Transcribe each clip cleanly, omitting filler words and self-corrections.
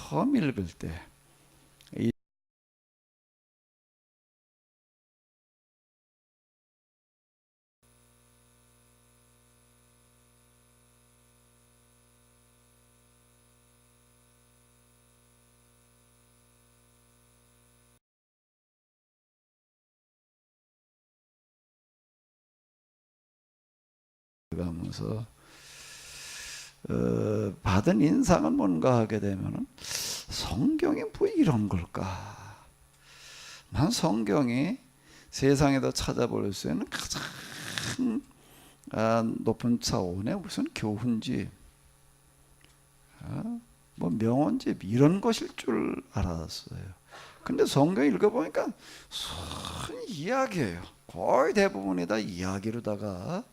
처음 읽을 때 가면서 받은 인상은 뭔가 하게 되면은 성경이 뭐 이런 걸까? 난 성경이 세상에서 찾아볼 수 있는 가장 높은 차원의 무슨 교훈집, 뭐 명언집 이런 것일 줄 알았어요. 근데 성경 읽어보니까 순 이야기예요. 거의 대부분이 다 이야기로다가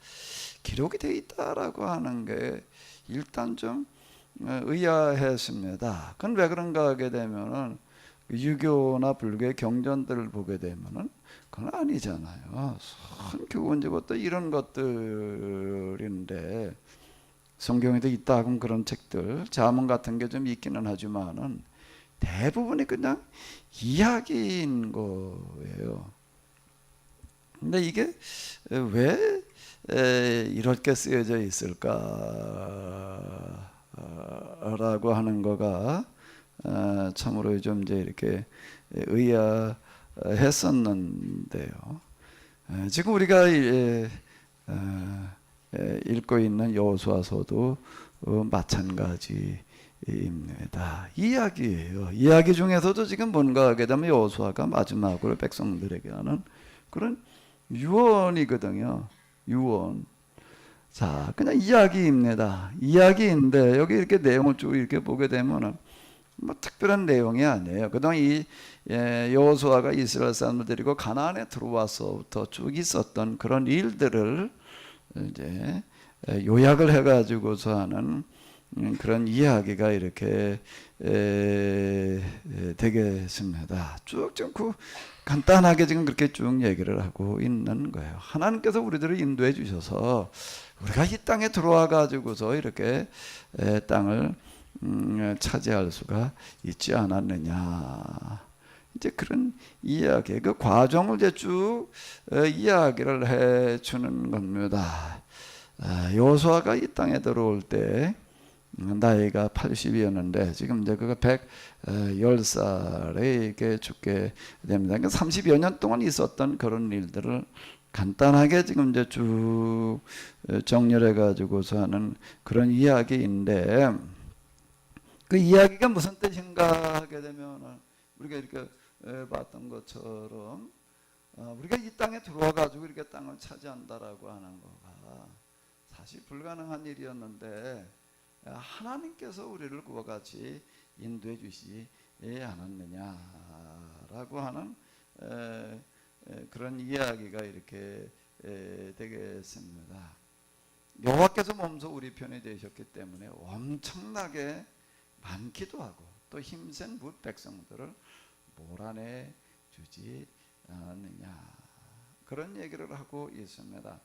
기록이 돼 있다라고 하는 게 일단 좀 의아했습니다. 그건 왜 그런가 하게 되면은 유교나 불교의 경전들을 보게 되면은 그건 아니잖아요. 순 교훈집부터 이런 것들인데 성경에도 있다 하면 그런 책들 잠언 같은 게 좀 있기는 하지만은 대부분이 그냥 이야기인 거예요. 근데 이게 왜 이렇게 쓰여져 있을까라고 하는 거가 참으로 좀 이제 이렇게 의아했었는데요. 지금 우리가 읽고 있는 여호수아서도 마찬가지입니다. 이야기예요. 이야기 중에서도 지금 뭔가 하게 되면 여호수아가 마지막으로 백성들에게 하는 그런 유언이거든요. 유언. 자, 그냥 이야기입니다. 이야기인데 여기 이렇게 내용을 쭉 이렇게 보게 되면은 뭐 특별한 내용이 아니에요. 그동안 이 여호수아가 이스라엘 사람을 데리고 가나안에 들어와서부터 쭉 있었던 그런 일들을 이제 요약을 해가지고서 하는 그런 이야기가 이렇게 되겠습니다. 쭉 간단하게 지금 그렇게 쭉 얘기를 하고 있는 거예요. 하나님께서 우리들을 인도해 주셔서 우리가 이 땅에 들어와 가지고서 이렇게 땅을 차지할 수가 있지 않았느냐. 이제 그런 이야기, 그 과정을 이제 쭉 이야기를 해 주는 겁니다. 여호수아가 이 땅에 들어올 때 나이가 80이었는데 지금 이제 그가 110살에 이렇게 죽게 됩니다. 그러니까 30여 년 동안 있었던 그런 일들을 간단하게 지금 이제 쭉 정렬해 가지고서 하는 그런 이야기인데 그 이야기가 무슨 뜻인가 하게 되면 우리가 이렇게 봤던 것처럼 우리가 이 땅에 들어와 가지고 이렇게 땅을 차지한다라고 하는 거가 사실 불가능한 일이었는데 하나님께서 우리를 그와 같이 인도해 주시지 않았느냐라고 하는 그런 이야기가 이렇게 되겠습니다. 여호와께서 몸소 우리 편이 되셨기 때문에 엄청나게 많기도 하고 또 힘센 뭇 백성들을 몰아내 주지 않느냐 그런 얘기를 하고 있습니다.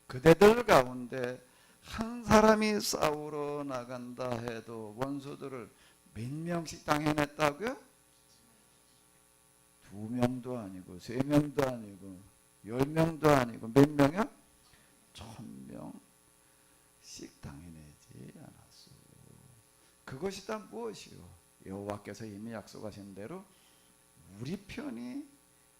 그대들 가운데 한 사람이 싸우러 나간다 해도 원수들을 몇 명씩 당해냈다고요? 2명도 아니고 3명도 아니고 10명도 아니고 몇 명이요? 1000명씩 당해내지 않았소. 그것이 다 무엇이요? 여호와께서 이미 약속하신 대로 우리 편이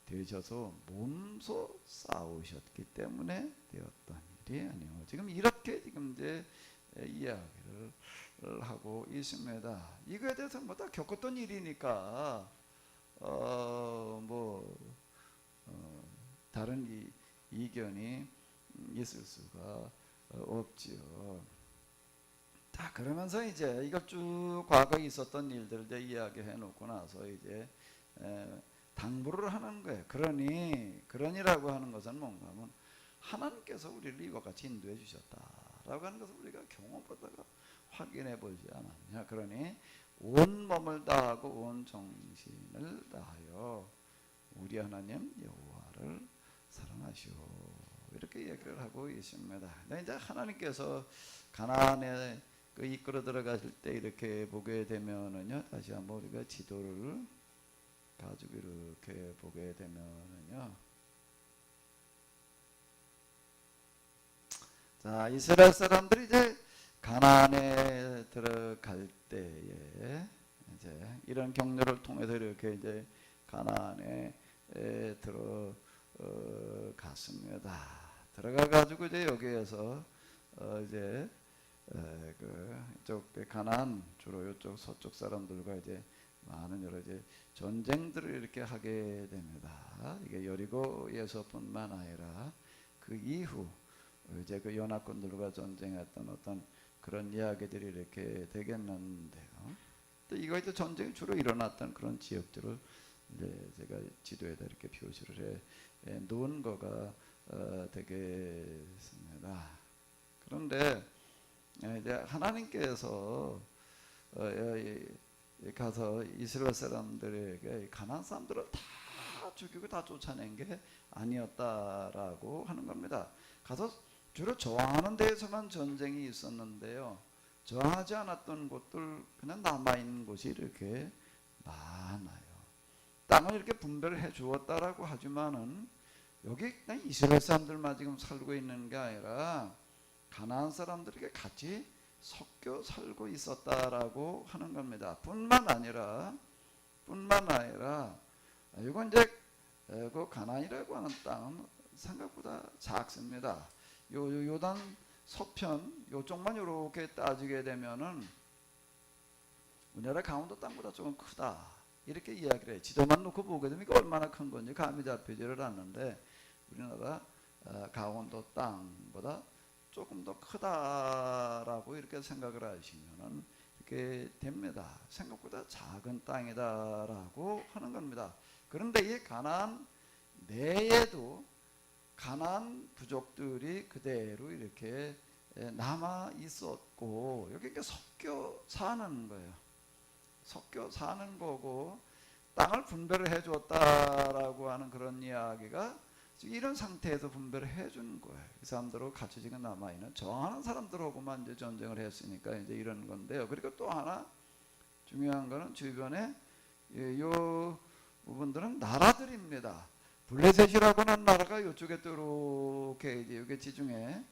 되셔서 몸소 싸우셨기 때문에 되었던 일이 아니요. 지금 이렇게 지금 이제 이야기를 하고 있습니다. 이거에 대해서 뭐 다 겪었던 일이니까 다른 이견이 있을 수가 없지요. 자, 그러면서 이제 이걸 쭉 과거에 있었던 일들을 이제 이야기해 놓고 나서 이제 당부를 하는 거예요. 그러니라고 하는 것은 뭔가 하면 하나님께서 우리를 이와 같이 인도해 주셨다라고 하는 것을 우리가 경험보다가 확인해 보지 않았냐. 그러니 온 몸을 다하고 온 정신을 다하여 우리 하나님 여호와를 사랑하시오. 이렇게 얘기를 하고 있습니다. 이제 하나님께서 가나안에 그 이끌어 들어가실 때 이렇게 보게 되면은요, 다시 한번 우리가 지도를 가지고 이렇게 보게 되면은요, 자, 이스라엘 사람들이 이제 가나안에 들어갈 때에 이제 이런 경로를 통해서 이렇게 이제 가나안에 들어갔습니다. 들어가 가지고 이제 여기에서 이제 이쪽 가나안 주로 이쪽 서쪽 사람들과 이제 많은 여러 이제 전쟁들을 이렇게 하게 됩니다. 이게 여리고에서뿐만 아니라 그 이후 이제 그 연합군들과 전쟁했던 어떤 그런 이야기들이 이렇게 되겠는데요. 또 이거 이제 전쟁이 주로 일어났던 그런 지역들을 이제 제가 지도에다 이렇게 표시를 해 놓은 거가 되겠습니다. 그런데 이제 하나님께서 가서 이스라엘 사람들에게 가나안 사람들을 다 죽이고 다 쫓아낸 게 아니었다라고 하는 겁니다. 가서 주로 저항하는 데에서만 전쟁이 있었는데요. 저항하지 않았던 곳들 그냥 남아있는 곳이 이렇게 많아요. 땅을 이렇게 분배를 해 주었다라고 하지만은 여기 그냥 이스라엘 사람들만 지금 살고 있는 게 아니라 가나안 사람들에게 같이 섞여 살고 있었다라고 하는 겁니다. 뿐만 아니라 이건 이제 그 가나안이라고 하는 땅은 생각보다 작습니다. 요단 서편 요쪽만 이렇게 따지게 되면은 우리나라 강원도 땅보다 조금 크다 이렇게 이야기를 해요. 지도만 놓고 보게 되면 이게 얼마나 큰 건지 감이 잡히지를 않는데 우리나라 강원도 땅보다 조금 더 크다라고 이렇게 생각을 하시면은 이렇게 됩니다. 생각보다 작은 땅이다라고 하는 겁니다. 그런데 이 가나안 내에도 가나안 부족들이 그대로 이렇게 남아 있었고 여기 이렇게 섞여 사는 거예요. 섞여 사는 거고 땅을 분배를 해줬다라고 하는 그런 이야기가 이런 상태에서 분배를 해준 거예요. 이 사람들하고 같이 지금 남아 있는 저항하는 사람들하고만 이제 전쟁을 했으니까 이제 이런 건데요. 그리고 또 하나 중요한 거는 주변에 요 부분들은 나라들입니다. 블레셋이라고 하는 나라가 이쪽에 또 이렇게 이제 여기 지중해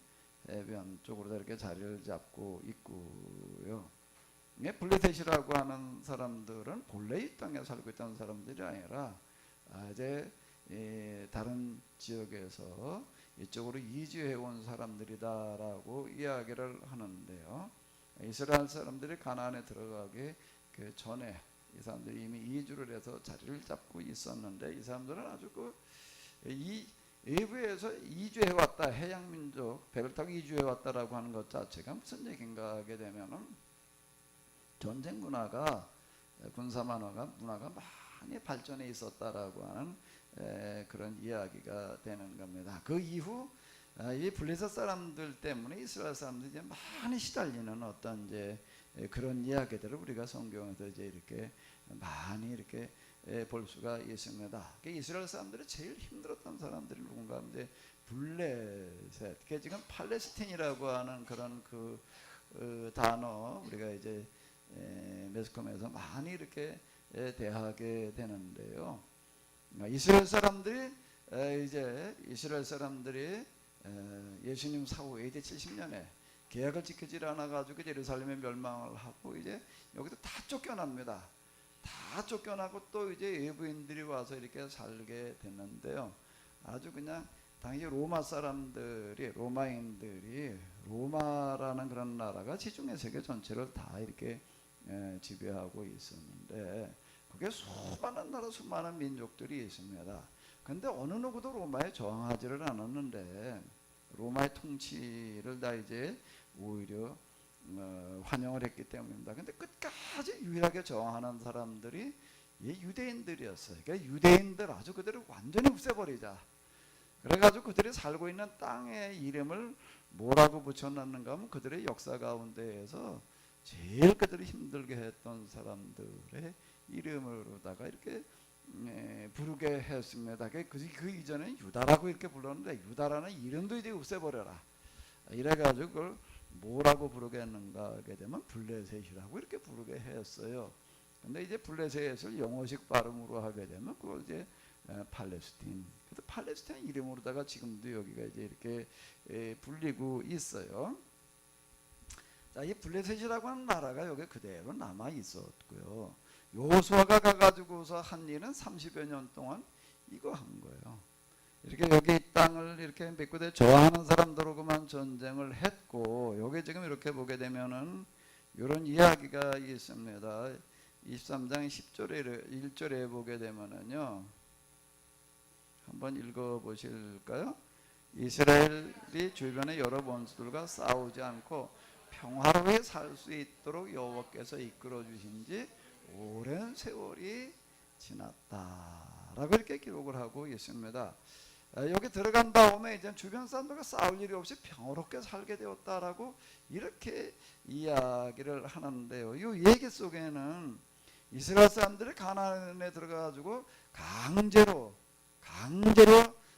해변 쪽으로 이렇게 자리를 잡고 있고요. 블레셋이라고 하는 사람들은 본래 이 땅에 살고 있다는 사람들이 아니라 이제 다른 지역에서 이쪽으로 이주해 온 사람들이다라고 이야기를 하는데요. 이스라엘 사람들이 가나안에 들어가기 전에 이 사람들이 이미 이주를 해서 자리를 잡고 있었는데 이 사람들은 아주 이 외부에서 이주해 왔다, 해양 민족 배를 타고 이주해 왔다라고 하는 것 자체가 무슨 얘기인가 하게 되면은 전쟁 문화가 군사 문화가 많이 발전해 있었다라고 하는 그런 이야기가 되는 겁니다. 그 이후 이 블레셋 사람들 때문에 이스라엘 사람들이 이제 많이 시달리는 어떤 이제 그런 이야기들을 우리가 성경에서 이제 이렇게 많이 이렇게 볼 수가 있습니다. 이스라엘 사람들이 제일 힘들었던 사람들이 누군가 하면 블레셋, 그게 지금 팔레스틴이라고 하는 그런 단어 우리가 이제 매스컴에서 많이 이렇게 대하게 되는데요. 이스라엘 사람들이 예수님 사후 AD 70년에 계약을 지키지 않아 가지고 예루살렘에 멸망을 하고 이제 여기도 다 쫓겨납니다. 다 쫓겨나고 또 이제 외부인들이 와서 이렇게 살게 됐는데요. 아주 그냥 당시 로마인들이 로마라는 그런 나라가 지중해 세계 전체를 다 이렇게 지배하고 있었는데 그게 수많은 나라 수많은 민족들이 있습니다. 근데 어느 누구도 로마에 저항하지를 않았는데 로마의 통치를 다 이제 오히려 환영을 했기 때문입니다. 근데 끝까지 유일하게 저항하는 사람들이 유대인들이었어요. 그러니까 유대인들 아주 그들을 완전히 없애버리자. 그래가지고 그들이 살고 있는 땅의 이름을 뭐라고 붙여놨는가 하면 그들의 역사 가운데에서 제일 그들이 힘들게 했던 사람들의 이름으로다가 이렇게 부르게 했습니다. 그 이전에 유다라고 이렇게 불렀는데 유다라는 이름도 이제 없애버려라. 이래가지고 그걸 뭐라고 부르겠는가 하게 되면 블레셋이라고 이렇게 부르게 했어요. 근데 이제 블레셋을 영어식 발음으로 하게 되면 그걸 이제 팔레스틴. 그래서 팔레스타인 이름으로다가 지금도 여기가 이제 이렇게 불리고 있어요. 자, 이 블레셋이라고 하는 나라가 여기 그대로 남아 있었고요. 요수아가 가가지고서 한 일은 30여 년 동안 이거 한 거예요. 이렇게 여기 땅을 이렇게 메꾸되 저항하는 사람들하고만 전쟁을 했고, 여기 지금 이렇게 보게 되면은 이런 이야기가 있습니다. 23장 10절에 1절에 보게 되면은요, 한번 읽어 보실까요? 이스라엘이 주변의 여러 원수들과 싸우지 않고 평화롭게 살 수 있도록 여호와께서 이끌어 주신지 오랜 세월이 지났다라고 이렇게 기록을 하고 있습니다. 여기 들어간 다음에 이제 주변 사람들과 싸울 일이 없이 평화롭게 살게 되었다라고 이렇게 이야기를 하는데요. 이 얘기 속에는 이스라엘 사람들이 가나안에 들어가가지고 강제로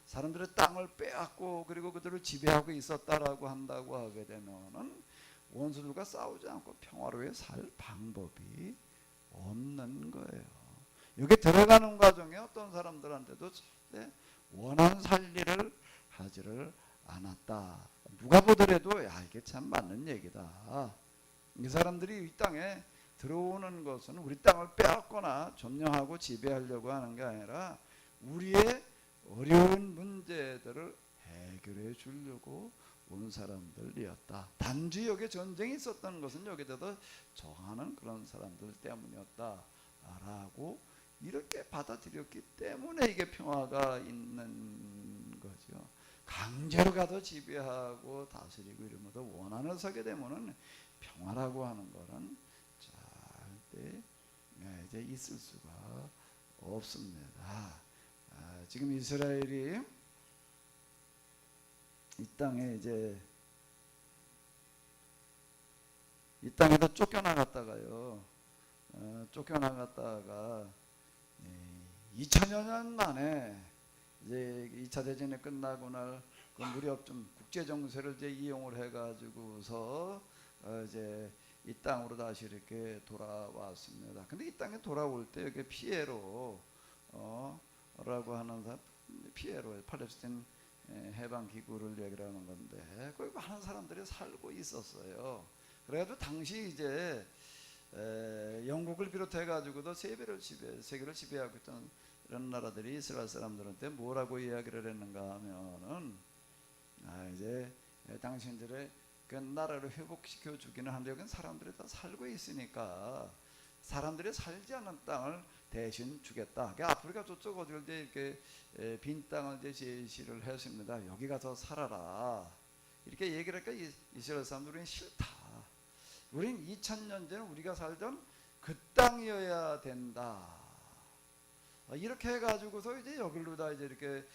사람들의 땅을 빼앗고 그리고 그들을 지배하고 있었다라고 한다고 하게 되면은 원수들과 싸우지 않고 평화롭게 살 방법이 없는 거예요. 여기 들어가는 과정에 어떤 사람들한테도 원한 살리를 하지를 않았다. 누가 보더라도 야, 이게 참 맞는 얘기다. 이 사람들이 이 땅에 들어오는 것은 우리 땅을 빼앗거나 점령하고 지배하려고 하는 게 아니라 우리의 어려운 문제들을 해결해 주려고 온 사람들이었다. 단지 여기 전쟁이 있었던 것은 여기에도 저항하는 그런 사람들 때문이었다라고 이렇게 받아들였기 때문에 이게 평화가 있는 거죠. 강제로 가도 지배하고 다스리고 이러면서 원한을 서게 되면은 평화라고 하는 거는 절대 이제 있을 수가 없습니다. 지금 이스라엘이 이 땅에 이제 이 땅에다 쫓겨나갔다가요. 쫓겨나갔다가 2000여 년 만에 이제 2차 대전이 끝나고 날 그 무렵 좀 국제 정세를 이제 이용을 해가지고서 이제 이 땅으로 다시 이렇게 돌아왔습니다. 근데 이 땅에 돌아올 때 여기 피에로 라고 하는 사람, 피에로 팔레스타인 해방 기구를 얘기를 하는 건데 거기 많은 사람들이 살고 있었어요. 그래가지고 당시 이제 영국을 비롯해 가지고도 세계를 지배하고 있던 이런 나라들이 이스라엘 사람들한테 뭐라고 이야기를 했는가 하면은 이제 당신들의 그 나라를 회복시켜 주기는 한데 여기는 사람들이 다 살고 있으니까 사람들이 살지 않는 땅을 대신 주겠다. 그러니까 아프리카 저쪽 어디를 이렇게 빈 땅을 이제 제시를 했습니다. 여기 가서 살아라. 이렇게 얘기를 하니까 이스라엘 사람들은 싫다. 우린 2000년 전에 우리가 살던 그 땅이어야 된다. 이렇게 해가지고서 이제 여기로 다 이제 이렇게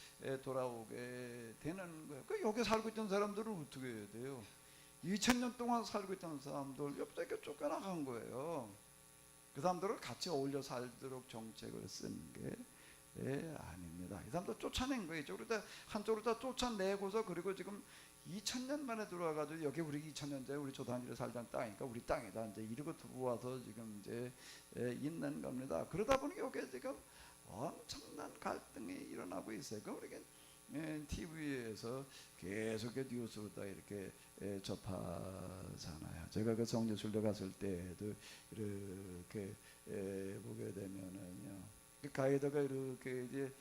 돌아오게 되는 거예요. 그 여기 살고 있던 사람들은 어떻게 해야 돼요? 2000년 동안 살고 있던 사람들 옆에 이렇게 쫓겨나간 거예요. 그 사람들을 같이 어울려 살도록 정책을 쓴 게 아닙니다. 이 사람들 쫓아낸 거예요. 한쪽으로 다 쫓아내고서 그리고 지금 2000년 만에 들어와가지고 여기 우리 2000년 전에 우리 조상들이 살던 땅이니까 우리 땅이다. 이제 이러고 들어와서 지금 이제 있는 겁니다. 그러다 보니 여기 지금 엄청난 갈등이 일어나고 있어요. 우리가 TV에서 계속 뉴스로 다 이렇게 접하잖아요. 제가 그 성지순례 갔을 때도 이렇게 보게 되면은요, 그 가이드가 이렇게 이제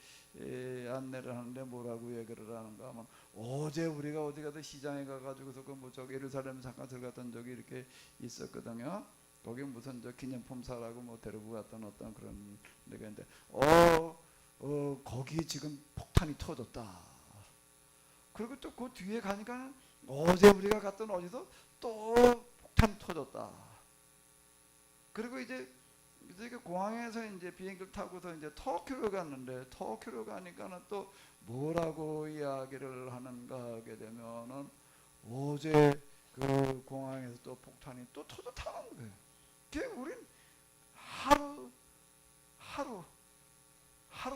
안내를 하는데 뭐라고 얘기를 하는가 하면 어제 우리가 어디 가도 시장에 가가지고서 그 뭐 저기 예루살렘 잠깐 들어갔던 적이 이렇게 있었거든요. 거기 무슨 저 기념품 사라고 뭐 데리고 갔던 어떤 그런 데가 있는데 거기 지금 폭탄이 터졌다. 그리고 또 그 뒤에 가니까 어제 우리가 갔던 어디서 또 폭탄이 터졌다. 그리고 이제 공항에서 이제 비행기를 타고서 이제 터키로 갔는데 터키로 가니까는 또 뭐라고 이야기를 하는가 하게 되면은 어제 그 공항에서 또 폭탄이 또 터졌다는 거예요. 우린 하루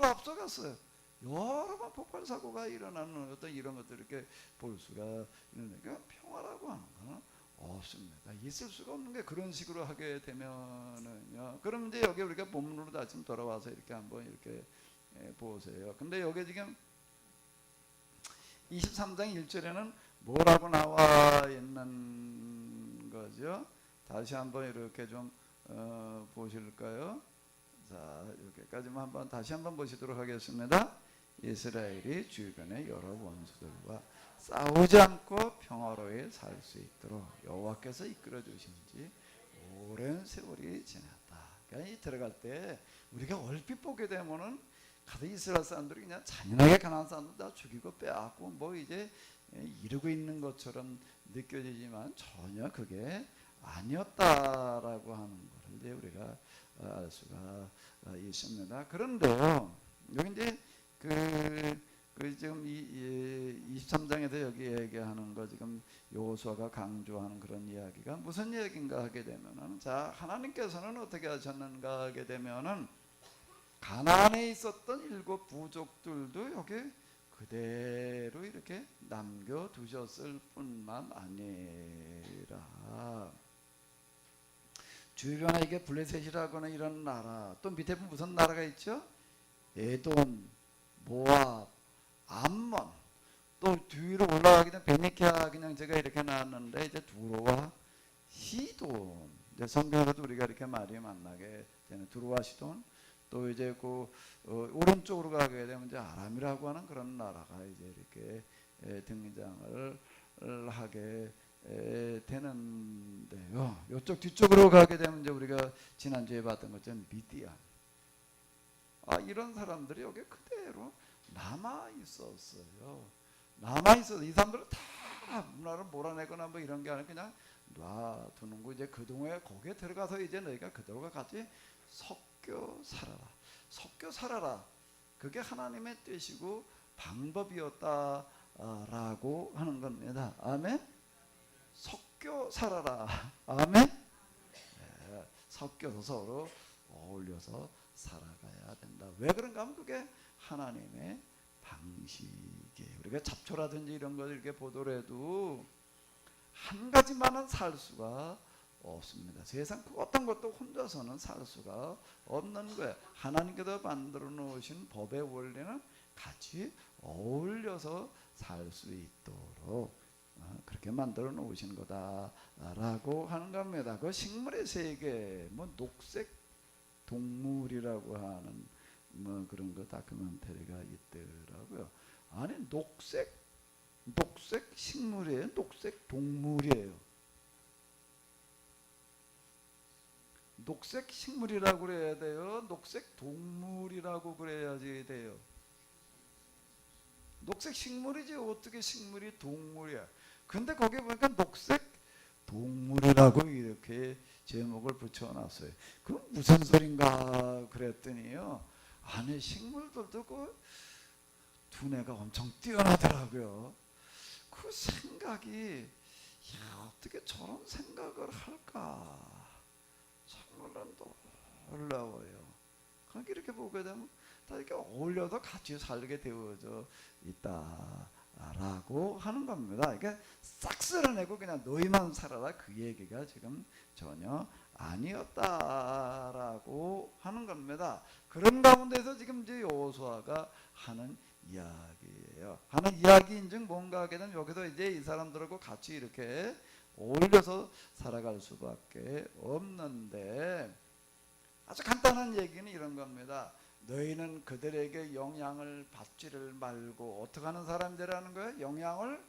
앞서갔어요. 여러 번 폭발 사고가 일어나는 어떤 이런 것들 이렇게 볼 수가 있는데 평화라고 하는 거는 없습니다. 있을 수가 없는 게 그런 식으로 하게 되면은요. 그럼 이제 여기 우리가 본문으로 다시 돌아와서 이렇게 한번 이렇게 보세요. 근데 여기 지금 23장 1절에는 뭐라고 나와 있는 거죠? 다시 한번 이렇게 좀 보실까요? 자, 여기까지만 한번 다시 한번 보시도록 하겠습니다. 이스라엘이 주변의 여러 원수들과 싸우지 않고 평화로이 살 수 있도록 여호와께서 이끌어 주신 지 오랜 세월이 지났다. 그러니까 이 들어갈 때 우리가 얼핏 보게 되면은 가도 이스라엘 사람들이 그냥 잔인하게 가나안 사람들 다 죽이고 빼앗고 뭐 이제 이루고 있는 것처럼 느껴지지만 전혀 그게 아니었다라고 하는 것을 이제 우리가 알 수가 있습니다. 그런데요, 여기 이제 지금 23장에서 여기 얘기하는 거 지금 여호수아가 강조하는 그런 이야기가 무슨 얘기인가 하게 되면은, 자, 하나님께서는 어떻게 하셨는가 하게 되면은 가나안에 있었던 7 부족들도 여기 그대로 이렇게 남겨두셨을 뿐만 아니라 주변에 이게 블레셋이라거나 이런 나라, 또 밑에 무슨 나라가 있죠? 에돔, 모압, 암몬, 또 뒤로 올라가기 전에 베니키아 그냥 제가 이렇게 나왔는데 이제 두로와 시돈, 이제 성경에서도 우리가 이렇게 말이 만나게 되는 두로와 시돈, 또 이제 오른쪽으로 가게 되면 이제 아람이라고 하는 그런 나라가 이제 이렇게 등장을 하게 되는데요. 이쪽 뒤쪽으로 가게 되면 이제 우리가 지난주에 봤던 것처럼 미디안, 이런 사람들이 여기 그대로 남아 있었어요. 남아 있어서 이 사람들은 다 문화를 몰아내거나 뭐 이런 게 아니라 그냥 놔두는 거. 이제 그동안에 거기에 들어가서 이제 너희가 그들과 같이 섞여 살아라. 섞여 살아라. 그게 하나님의 뜻이고 방법이었다라고 하는 겁니다. 아멘. 섞여 살아라. 아멘. 네, 섞여서 서로 어울려서 살아가야 된다. 왜 그런가 하면 그게 하나님의 방식이에요. 우리가 잡초라든지 이런 걸 이렇게 보도록 해도 한 가지만은 살 수가 없습니다. 세상 그 어떤 것도 혼자서는 살 수가 없는 거예요. 하나님께서 만들어 놓으신 법의 원리는 같이 어울려서 살 수 있도록 그렇게 만들어 놓으신 거다라고 하는 겁니다. 그 식물의 세계, 뭐 녹색 동물이라고 하는 뭐 그런 거 다큐멘터리가 있더라고요. 아니 녹색 식물이에요? 녹색 동물이에요? 녹색 식물이라고 그래야 돼요? 녹색 동물이라고 그래야지 돼요? 녹색 식물이지 어떻게 식물이 동물이야? 근데 거기 보니까 녹색 동물이라고 이렇게 제목을 붙여놨어요. 그럼 무슨 소린가 그랬더니요, 안에 식물들도 그 두뇌가 엄청 뛰어나더라고요. 그 생각이, 어떻게 저런 생각을 할까? 정말 놀라워요. 그렇게 이렇게 보게 되면 다 이렇게 어울려서 같이 살게 되어져 있다라고 하는 겁니다. 이게 싹 쓸어내고 그냥 너희만 살아라 그 얘기가 지금 전혀 아니었다라고 하는 겁니다. 그런 가운데서 지금 이제 여호수아가 하는 이야기예요. 하는 이야기인 즉 뭔가 하게 되면 여기서 이제 이 사람들하고 같이 이렇게 어울려서 살아갈 수밖에 없는데, 아주 간단한 얘기는 이런 겁니다. 너희는 그들에게 영향을 받지를 말고 어떻게 하는 사람들이라는 거예요? 영향을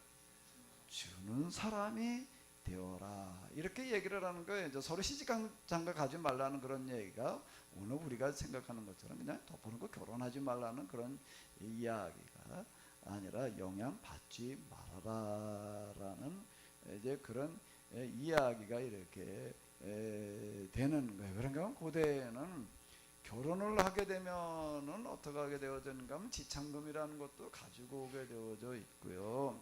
주는 사람이 되어라. 이렇게 얘기를 하는 거예요. 이제 서로 시집장가 가지 말라는 그런 얘기가 오늘 우리가 생각하는 것처럼 그냥 덮어놓고 결혼하지 말라는 그런 이야기가 아니라 영향 받지 말아라라는 이제 그런 이야기가 이렇게 되는 거예요. 그러니까 고대에는 결혼을 하게 되면은 어떻게 하게 되어지는가 하면 지참금이라는 것도 가지고 오게 되어져 있고요.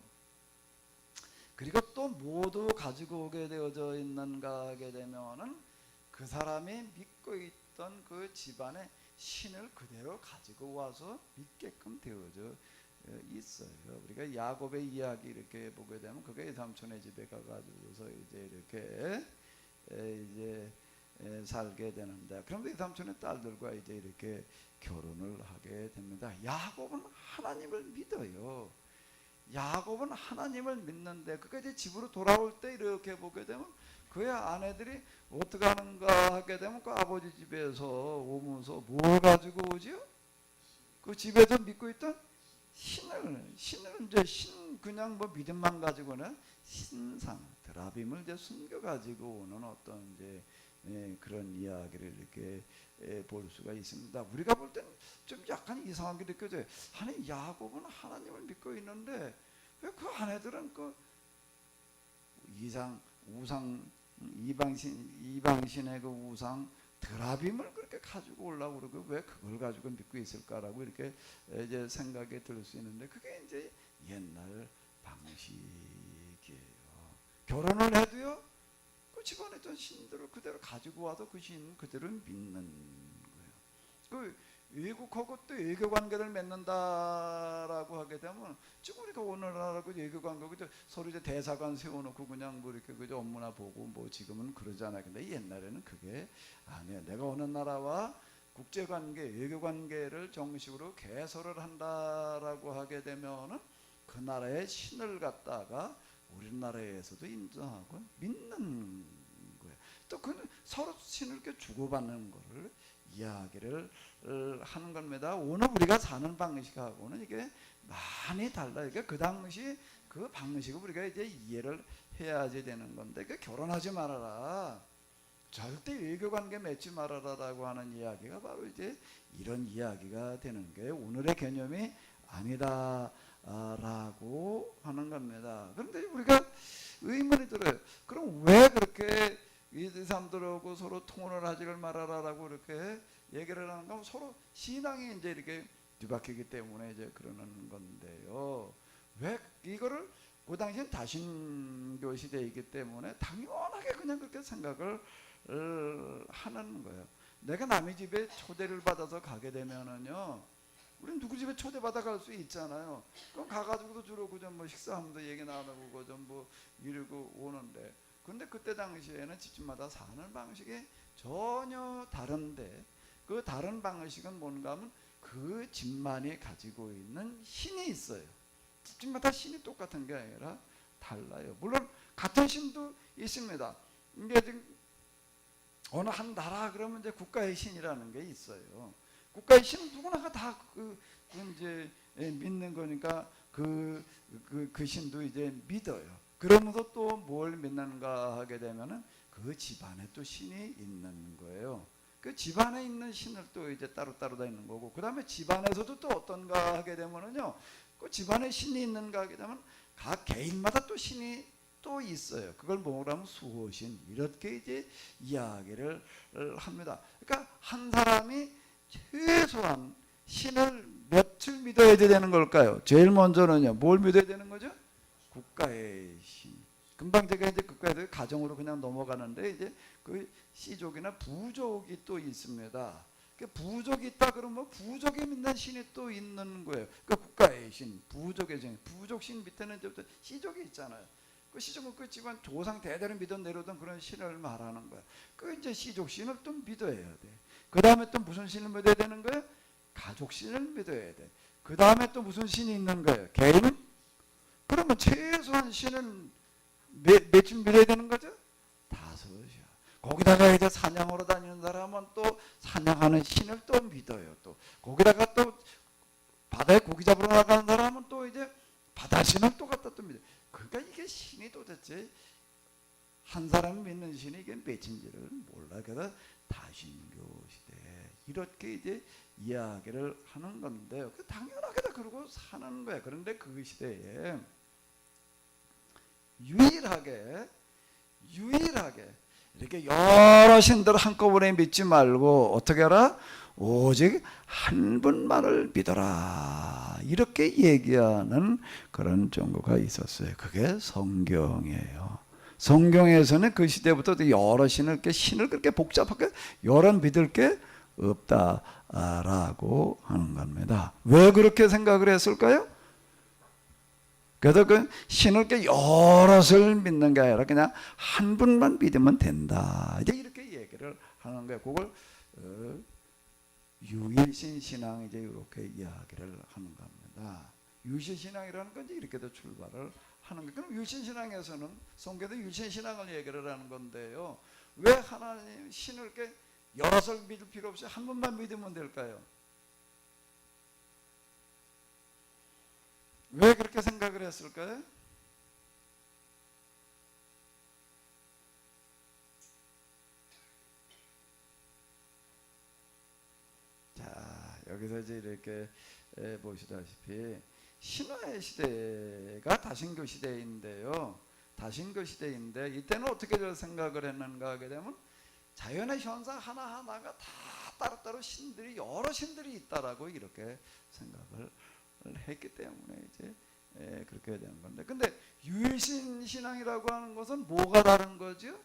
그리고 또 모두 가지고 오게 되어져 있는가 하게 되면은 그 사람이 믿고 있던 그 집안의 신을 그대로 가지고 와서 믿게끔 되어져 있어요. 우리가 야곱의 이야기 이렇게 보게 되면 그게 삼촌의 집에 가가지고서 이제 이렇게 이제 살게 되는데, 그런데 이 삼촌의 딸들과 이제 이렇게 결혼을 하게 됩니다. 야곱은 하나님을 믿어요. 야곱은 하나님을 믿는데 그가 이제 집으로 돌아올 때 이렇게 보게 되면 그의 아내들이 어떻게 하는가 하게 되면 그 아버지 집에서 오면서 뭘 가지고 오지요? 그 집에서 믿고 있던 신을 이제 그냥 뭐 믿음만 가지고는 신상 드라빔을 이제 숨겨 가지고 오는 어떤 이제 그런 이야기를 이렇게 볼 수가 있습니다. 우리가 볼 때는 좀 약간 이상하게 느껴져요. 아니 야곱은 하나님을 믿고 있는데 왜 그 아내들은 그 이방신의 그 우상 드라빔을 그렇게 가지고 올라고 그러고 왜 그걸 가지고 믿고 있을까라고 이렇게 이제 생각이 들 수 있는데, 그게 이제 옛날 방식이에요. 결혼을 해도요 그 집안에 있던 신들을 그대로 가지고 와도 그 신 그대로 믿는 거예요. 그 외국하고 또 외교 관계를 맺는다라고 하게 되면 지금 우리가 오늘날하고 외교 관계고 서로 이제 대사관 세워놓고 그냥 뭐 이렇게 그저 업무나 보고 뭐 지금은 그러잖아요. 근데 옛날에는 그게 아니에요. 내가 어느 나라와 국제 관계, 외교 관계를 정식으로 개설을 한다라고 하게 되면은 그 나라의 신을 갖다가 우리나라에서도 인정하고 믿는 거예요. 또 그 서로 신을 이렇게 주고받는 거를 이야기를 하는 겁니다. 오늘 우리가 사는 방식하고는 이게 많이 달라요. 그러니까 그 당시 그 방식을 우리가 이제 이해를 해야지 되는 건데, 그 결혼하지 말아라, 절대 외교 관계 맺지 말아라라고 하는 이야기가 바로 이제 이런 이야기가 되는 게 오늘의 개념이 아니다라고 하는 겁니다. 그런데 우리가 의문이 들어요. 그럼 왜 그렇게 이 사람들하고 서로 통혼을 하지를 말아라라고 이렇게 얘기를 하는가 하면 서로 신앙이 이제 이렇게 뒤바뀌기 때문에 이제 그러는 건데요. 왜 이거를 그 당시엔 다신교 시대이기 때문에 당연하게 그냥 그렇게 생각을 하는 거예요. 내가 남의 집에 초대를 받아서 가게 되면은요, 우리는 누구 집에 초대받아 갈 수 있잖아요. 그럼 가가지고도 주로 그저 뭐 식사하면서 얘기 나누고 그저 뭐 이러고 오는데, 근데 그때 당시에는 집집마다 사는 방식이 전혀 다른데, 그 다른 방식은 뭔가 하면 그 집만이 가지고 있는 신이 있어요. 집집마다 신이 똑같은 게 아니라 달라요. 물론 같은 신도 있습니다. 이게 지금 어느 한 나라 그러면 이제 국가의 신이라는 게 있어요. 국가의 신은 누구나가 다 이제 믿는 거니까 그 신도 이제 믿어요. 그러면서 또 뭘 믿는가 하게 되면은 그 집안에 또 신이 있는 거예요. 그 집안에 있는 신을 또 이제 따로따로 다 있는 거고, 그 다음에 집안에서도 또 어떤가 하게 되면은요, 그 집안에 신이 있는가 하게 되면 각 개인마다 또 신이 또 있어요. 그걸 뭐라면 수호신, 이렇게 이제 이야기를 합니다. 그러니까 한 사람이 최소한 신을 몇을 믿어야 되는 걸까요? 제일 먼저는요, 뭘 믿어야 되는 거죠? 국가의 신. 금방 제가 이제 국가의 가정으로 그냥 넘어가는데, 이제 그 씨족이나 부족이 또 있습니다. 부족이 있다 그러면 부족이 믿는 신이 또 있는 거예요. 그 국가의 신, 부족의 신, 부족 신 밑에는 이제 씨족이 있잖아요. 그 씨족은 그 집안 조상 대대로 믿어 내려오던 그런 신을 말하는 거예요. 그 이제 씨족 신을 또 믿어야 돼. 그 다음에 또 무슨 신을 믿어야 되는 거예요? 가족 신을 믿어야 돼. 그 다음에 또 무슨 신이 있는 거예요? 개인? 그러면 최소한 신은 몇쯤 믿어야 되는 거죠? 5이야. 거기다가 이제 사냥하러 다니는 사람은 또 사냥하는 신을 또 믿어요. 또 거기다가 또 바다에 고기 잡으러 나가는 사람은 또 이제 바다 신을 또 갖다 또 믿어요. 그러니까 이게 신이 도대체 한 사람 믿는 신이 이게 몇인지를 몰라. 그래서 다신교 시대 이렇게 이제 이야기를 하는 건데요. 당연하게 다 그러고 사는 거예요. 그런데 그 시대에 유일하게 이렇게 여러 신들을 한꺼번에 믿지 말고 어떻게 하라? 오직 한 분만을 믿어라, 이렇게 얘기하는 그런 정보가 있었어요. 그게 성경이에요. 성경에서는 그 시대부터 여러 신을 그렇게 복잡하게 여러 믿을 게 없다라고 하는 겁니다. 왜 그렇게 생각을 했을까요? 그래서 그 신을 게 여럿을 믿는 게 아니라 그냥 한 분만 믿으면 된다. 이제 이렇게 얘기를 하는 거예요. 그걸 유일신 신앙 이제 이렇게 이야기를 하는 겁니다. 유일신 신앙이라는 건 이제 이렇게도 출발을 하는 거예요. 그럼 유일신 신앙에서는 성경도 유일신 신앙을 얘기를 하는 건데요. 왜 하나님 신을 이렇게 여럿을 믿을 필요 없이 한 분만 믿으면 될까요? 왜 그렇게 생각을 했을까요? 자, 여기서 이제 이렇게 보시다시피 신화의 시대가 다신교 시대인데요. 다신교 시대인데 이때는 어떻게 생각을 했는가 하게 되면 자연의 현상 하나하나가 다 따로따로 신들이 여러 신들이 있다라고 이렇게 생각을 했기 때문에 이제 그렇게 되는 건데, 근데 유일신 신앙이라고 하는 것은 뭐가 다른 거죠?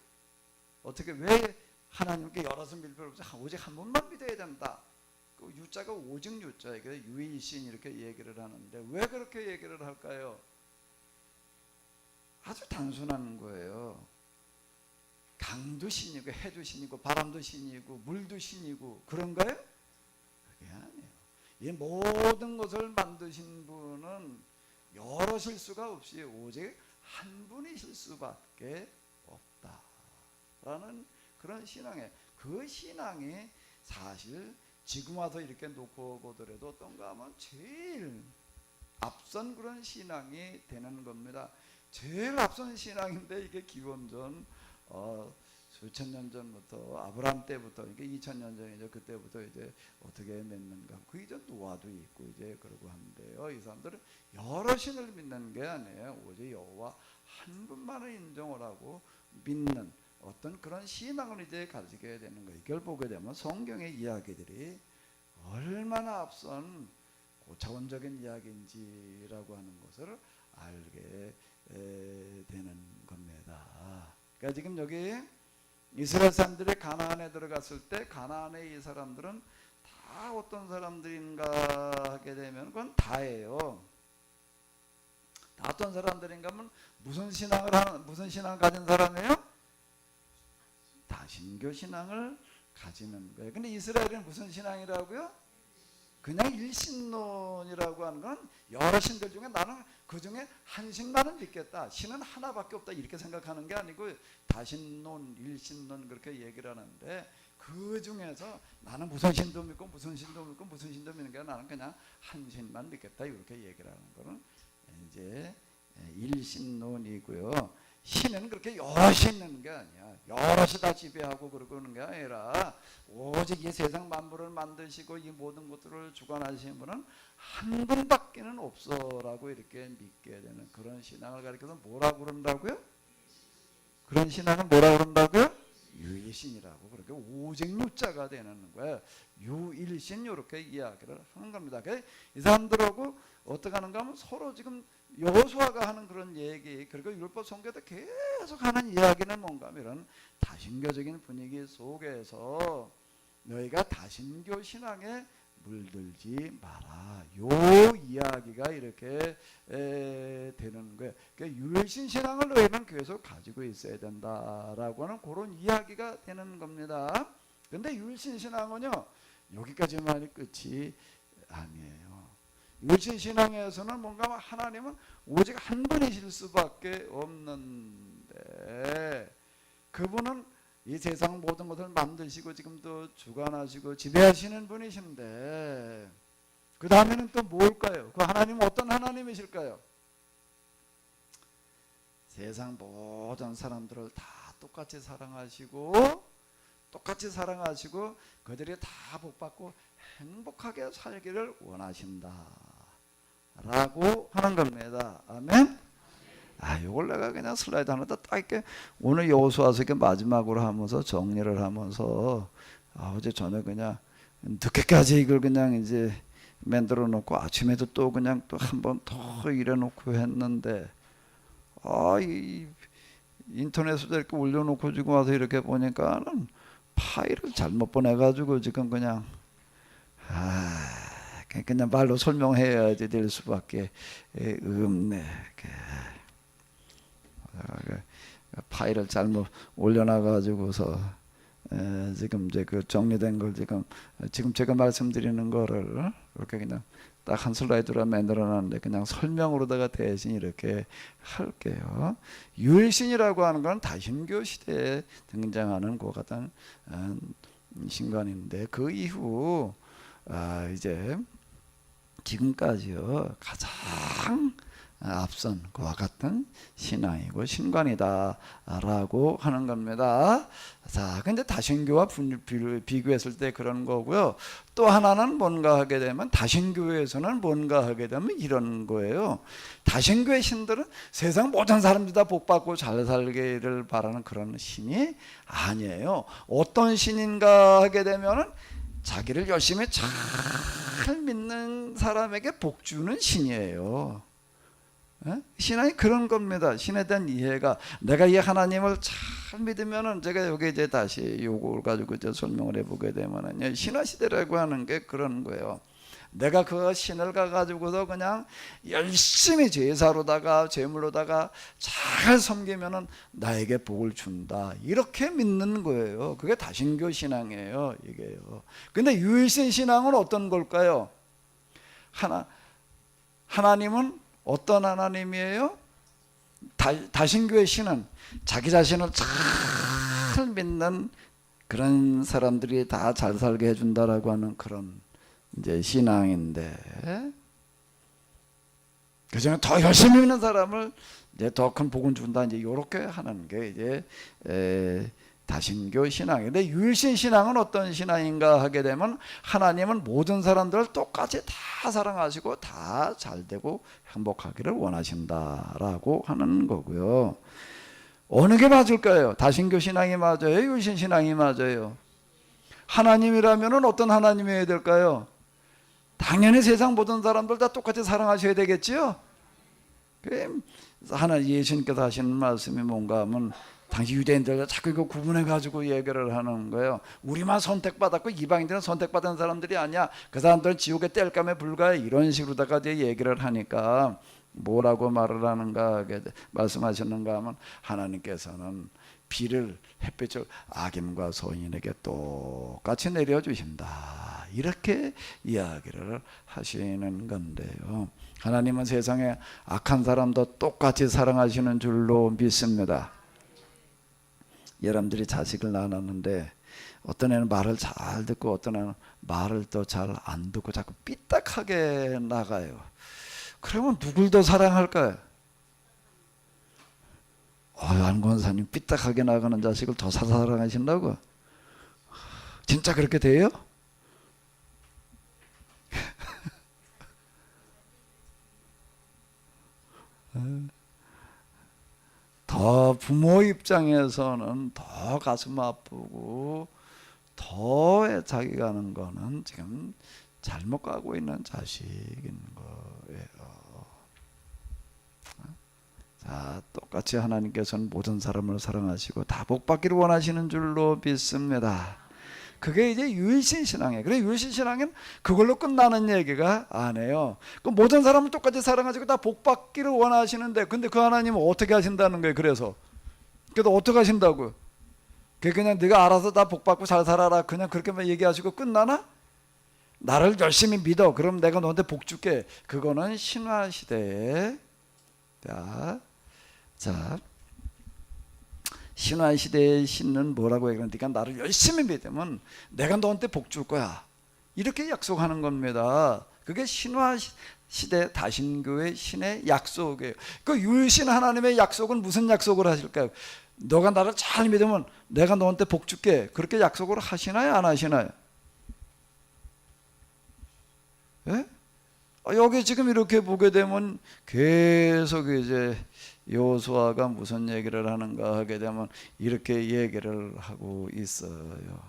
어떻게 왜 하나님께 여럿을 믿을 필요 없이 오직 한 분만 믿어야 된다. 그 유자가 오직 유자예요. 유일신 이렇게 얘기를 하는데 왜 그렇게 얘기를 할까요? 아주 단순한 거예요. 강도 신이고 해도 신이고 바람도 신이고 물도 신이고 그런가요? 그게 아니에요. 이 모든 것을 만드신 분은 여럿일 수가 없이 오직 한 분이실 수밖에 없다라는 그런 신앙에, 그 신앙이 사실 지금 와서 이렇게 놓고 보더라도 어떤가 하면 제일 앞선 그런 신앙이 되는 겁니다. 제일 앞선 신앙인데 이게 기원전 수천 년 전부터 아브라함 때부터 이게 2000년 전이죠. 그때부터 이제 어떻게 맺는가. 그 이전 노아도 있고 이제 그러고 한데요. 이 사람들은 여러 신을 믿는 게 아니에요. 오직 여호와 한 분만을 인정을 하고 믿는 어떤 그런 신앙을 이제 가지게 되는 거예요. 이걸 보게 되면 성경의 이야기들이 얼마나 앞선 고차원적인 이야기인지라고 하는 것을 알게 되는 겁니다. 그러니까 지금 여기 이스라엘 사람들이 가나안에 들어갔을 때 가나안의 이 사람들은 다 어떤 사람들인가 하게 되면 그건 다예요. 다 어떤 사람들인가 하면 무슨 신앙을 가진 사람이에요? 다신교 신앙을 가지는 거예요. 근데 이스라엘은 무슨 신앙이라고요? 그냥 일신론이라고 하는 건 여러 신들 중에 나는 그 중에 한 신만은 믿겠다. 신은 하나밖에 없다. 이렇게 생각하는 게 아니고 다신론, 일신론 그렇게 얘기를 하는데 그 중에서 나는 무슨 신도 믿고 무슨 신도 믿고 무슨 신도 믿는 게 아니라 나는 그냥 한 신만 믿겠다. 이렇게 얘기를 하는 거는 이제 일신론이고요. 신은 그렇게 여럿이 있는 게 아니야. 여럿이 다 지배하고 그러는 게 아니라 오직 이 세상 만물을 만드시고 이 모든 것들을 주관하시는 분은 한 분밖에는 없어라고 이렇게 믿게 되는 그런 신앙을 가리켜서 뭐라고 그런다고요? 그런 신앙을 뭐라고 그런다고요? 유일신이라고. 그렇게 오직 유자가 되는 거예요. 유일신 이렇게 이야기를 하는 겁니다. 이 사람들하고 어떻게 하는가 하면 서로 지금 여호수아가 하는 그런 얘기, 그리고 율법 성경도 계속 하는 이야기는 뭔가 하면 이런 다신교적인 분위기 속에서 너희가 다신교 신앙에 물들지 마라. 요 이야기가 이렇게 되는 거예요. 그러니까 유일신 신앙을 너희는 계속 가지고 있어야 된다라고 하는 그런 이야기가 되는 겁니다. 그런데 유일신 신앙은요, 여기까지만이 끝이 아니에요. 유일신 신앙에서는 뭔가 하나님은 오직 한 분이실 수밖에 없는데 그분은 이 세상 모든 것을 만드시고 지금도 주관하시고 지배하시는 분이신데 그 다음에는 또 뭘까요? 그 하나님은 어떤 하나님이실까요? 세상 모든 사람들을 다 똑같이 사랑하시고 그들이 다 복받고 행복하게 살기를 원하신다 라고 하는 겁니다. 아멘. 이걸 내가 그냥 슬라이드 하나 딱 이렇게 오늘 여호수아서 이렇게 마지막으로 하면서 정리를 하면서 어제 저녁 그냥 늦게까지 이걸 그냥 이제 만들어 놓고 아침에도 또 그냥 또 한 번 더 일해 놓고 했는데 이 인터넷에도 이렇게 올려놓고 지금 와서 이렇게 보니까는 파일을 잘못 보내가지고 지금 그냥 그냥 말로 설명해야지 될 수밖에 없네. 파일을 잘못 올려놔가지고서 지금 이제 그 정리된 걸 지금 제가 말씀드리는 거를 이렇게 그냥 딱 한 슬라이드로 만들어놨는데 그냥 설명으로다가 대신 이렇게 할게요. 유일신이라고 하는 건 다신교 시대에 등장하는 그 같은 신관인데 그 이후 이제 지금까지요 가장 앞선 그와 같은 신앙이고 신관이다라고 하는 겁니다. 자, 근데 다신교와 비교했을 때 그런 거고요. 또 하나는 뭔가 하게 되면 다신교에서는 뭔가 하게 되면 이런 거예요. 다신교의 신들은 세상 모든 사람들이 다 복받고 잘 살기를 바라는 그런 신이 아니에요. 어떤 신인가 하게 되면은 자기를 열심히 잘 믿는 사람에게 복 주는 신이에요. 신앙이 그런 겁니다. 신에 대한 이해가 내가 이 하나님을 잘 믿으면은 제가 여기 이제 다시 요걸 가지고 이제 설명을 해보게 되면은 신화 시대라고 하는 게 그런 거예요. 내가 그 신을 가가지고서 그냥 열심히 제사로다가 제물로다가 잘 섬기면은 나에게 복을 준다 이렇게 믿는 거예요. 그게 다신교 신앙이에요. 이게요. 근데 유일신 신앙은 어떤 걸까요? 하나님은 어떤 하나님이에요? 다신교의 신은 자기 자신을 잘 믿는 그런 사람들이 다 잘 살게 해준다라고 하는 그런 이제 신앙인데, 그중에 더 열심히 믿는 사람을 이제 더 큰 복을 준다 이제 이렇게 하는 게 이제 다신교 신앙인데, 유일신 신앙은 어떤 신앙인가 하게 되면 하나님은 모든 사람들을 똑같이 다 사랑하시고 다 잘되고 행복하기를 원하신다라고 하는 거고요. 어느 게 맞을까요? 다신교 신앙이 맞아요? 유일신 신앙이 맞아요? 하나님이라면 어떤 하나님이어야 될까요? 당연히 세상 모든 사람들 다 똑같이 사랑하셔야 되겠지요? 예수님께서 하시는 말씀이 뭔가 하면 당시 유대인들 자꾸 이거 구분해가지고 얘기를 하는 거예요. 우리만 선택받았고 이방인들은 선택받은 사람들이 아니야. 그 사람들은 지옥의 땔감에 불과해. 이런 식으로다가 이제 얘기를 하니까 뭐라고 말을 하는가 말씀하셨는가 하면 하나님께서는 비를 햇빛을 악인과 소인에게 똑같이 내려주신다 이렇게 이야기를 하시는 건데요. 하나님은 세상에 악한 사람도 똑같이 사랑하시는 줄로 믿습니다. 여러분들이 자식을 낳았는데 어떤 애는 말을 잘 듣고 어떤 애는 말을 또 잘 안 듣고 자꾸 삐딱하게 나가요. 그러면 누굴 더 사랑할까요? 안 권사님 삐딱하게 나가는 자식을 더 사랑하신다고? 진짜 그렇게 돼요? 더 부모 입장에서는 더 가슴 아프고 더 자기가 하는 거는 지금 잘못 가고 있는 자식인 거예요. 자, 똑같이 하나님께서는 모든 사람을 사랑하시고 다 복받기를 원하시는 줄로 믿습니다. 그게 이제 유일신 신앙이에요. 그래 유일신 신앙은 그걸로 끝나는 얘기가 아니에요. 그 모든 사람을 똑같이 사랑하시고 다 복받기를 원하시는데, 근데 그 하나님은 어떻게 하신다는 거예요? 그래서 어떻게 하신다고요? 그냥 네가 알아서 다 복받고 잘 살아라 그냥 그렇게만 얘기하시고 끝나나? 나를 열심히 믿어 그럼 내가 너한테 복 줄게. 그거는 신화 시대에 자 신화 시대의 신은 뭐라고 해요? 네가 나를 열심히 믿으면 내가 너한테 복 줄 거야 이렇게 약속하는 겁니다. 그게 신화 시대 다신교의 신의 약속이에요. 그 유일신 하나님의 약속은 무슨 약속을 하실까요? 너가 나를 잘 믿으면 내가 너한테 복 줄게 그렇게 약속을 하시나요? 안 하시나요? 예? 여기 지금 이렇게 보게 되면 계속 이제 여호수아가 무슨 얘기를 하는가 하게 되면 이렇게 얘기를 하고 있어요.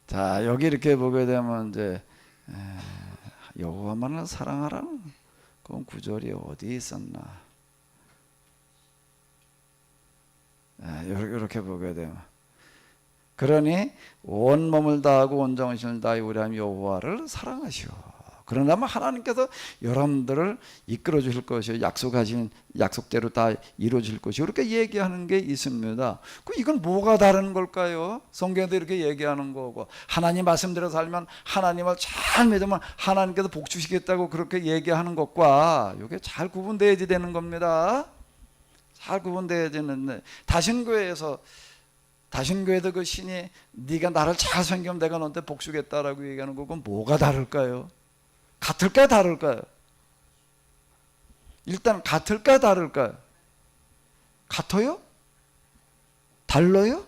자, 여기 이렇게 보게 되면 이제 여호와만을 사랑하라는 그 구절이 어디 있었나? 이렇게 보게 되면 그러니 온 몸을 다하고 온 정신을 다하여 우리 하나님 여호와를 사랑하시오. 그러나면 하나님께서 여러분들을 이끌어 주실 것이요, 약속하신 약속대로 다 이루어질 것이요, 이렇게 얘기하는 게 있습니다. 이건 뭐가 다른 걸까요? 성경에도 이렇게 얘기하는 거고, 하나님 말씀대로 살면, 하나님을 잘 믿으면 하나님께서 복 주시겠다고 그렇게 얘기하는 것과 이게 잘 구분돼야 되는 겁니다. 잘 구분돼야 되는데, 다신교에도 그 신이 네가 나를 잘 섬기면 내가 너한테 복 주겠다라고 얘기하는 거고, 뭐가 다를까요? 같을까요, 다를까요? 일단 같을까요, 다를까요? 같아요? 달라요?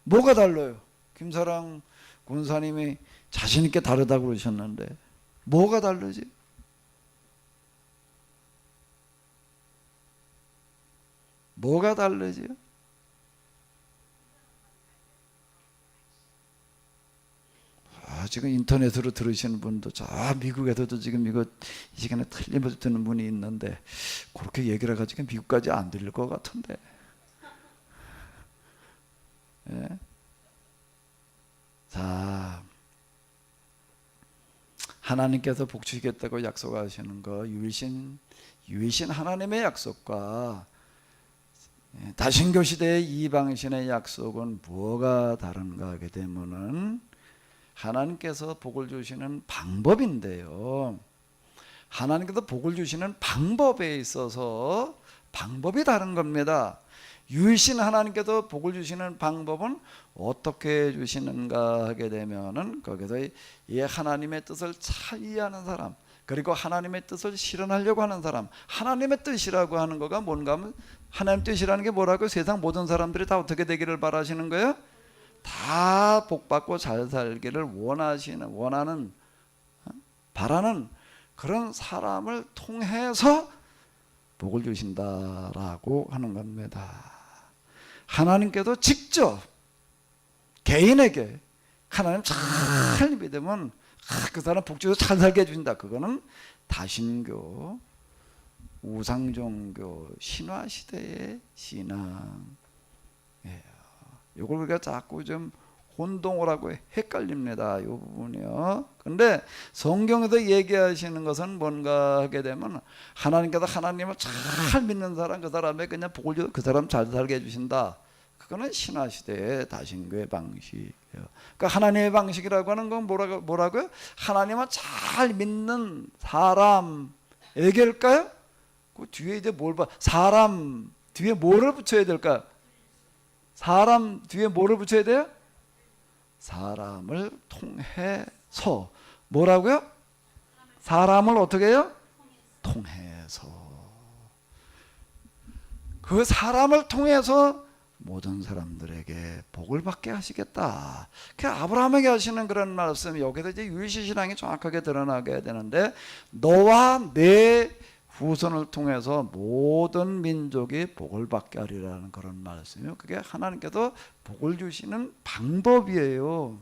뭐가 달라요? 김사랑 군사님이 자신 있게 다르다고 그러셨는데 뭐가 다르지? 뭐가 다르지? 지금 인터넷으로 들으시는 분도, 저 미국에서도 지금 이거 이 시간에 틀림없이 듣는 분이 있는데, 그렇게 얘기를 해가지고 미국까지 안 들릴 것 같은데. 예? 자, 하나님께서 복 주시겠다고 약속하시는 거, 유일신 하나님의 약속과 다신교 시대의 이방신의 약속은 뭐가 다른가 하게 되면은, 하나님께서 복을 주시는 방법인데요, 하나님께서 복을 주시는 방법에 있어서 방법이 다른 겁니다. 유일신 하나님께서 복을 주시는 방법은 어떻게 주시는가 하게 되면은, 거기서 이 하나님의 뜻을 잘 이해하는 사람, 그리고 하나님의 뜻을 실현하려고 하는 사람, 하나님의 뜻이라고 하는 거가 뭔가 하면, 하나님 뜻이라는 게 뭐라고? 세상 모든 사람들이 다 어떻게 되기를 바라시는 거예요? 다 복받고 잘 살기를 원하는, 바라는 그런 사람을 통해서 복을 주신다라고 하는 겁니다. 하나님께도 직접 개인에게 하나님 잘 믿으면 그 사람 복 주셔서 잘 살게 해주신다. 그거는 다신교, 우상종교, 신화시대의 신앙. 이걸 우리가 자꾸 좀 혼동을 하고 헷갈립니다, 이 부분이요. 근데 성경에서 얘기하시는 것은 뭔가 하게 되면, 하나님께서 하나님을 잘 믿는 사람, 그 사람에 그냥 복을 줘, 그 사람 잘 살게 해주신다. 그거는 신화시대의 다신교의 방식이에요. 그러니까 하나님의 방식이라고 하는 건 뭐라고요? 하나님을 잘 믿는 사람에게일까요? 그 뒤에 이제 뭘 봐? 사람 뒤에 뭐를 붙여야 될까요? 사람 뒤에 뭐를 붙여야 돼요? 사람을 통해서. 뭐라고요? 사람을 어떻게 해요? 통해서. 그 사람을 통해서 모든 사람들에게 복을 받게 하시겠다. 그 아브라함에게 하시는 그런 말씀, 여기서 이제 유일신 신앙이 정확하게 드러나게 되는데, 너와 내 후손을 통해서 모든 민족이 복을 받게 하리라는 그런 말씀이에요. 그게 하나님께서 복을 주시는 방법이에요.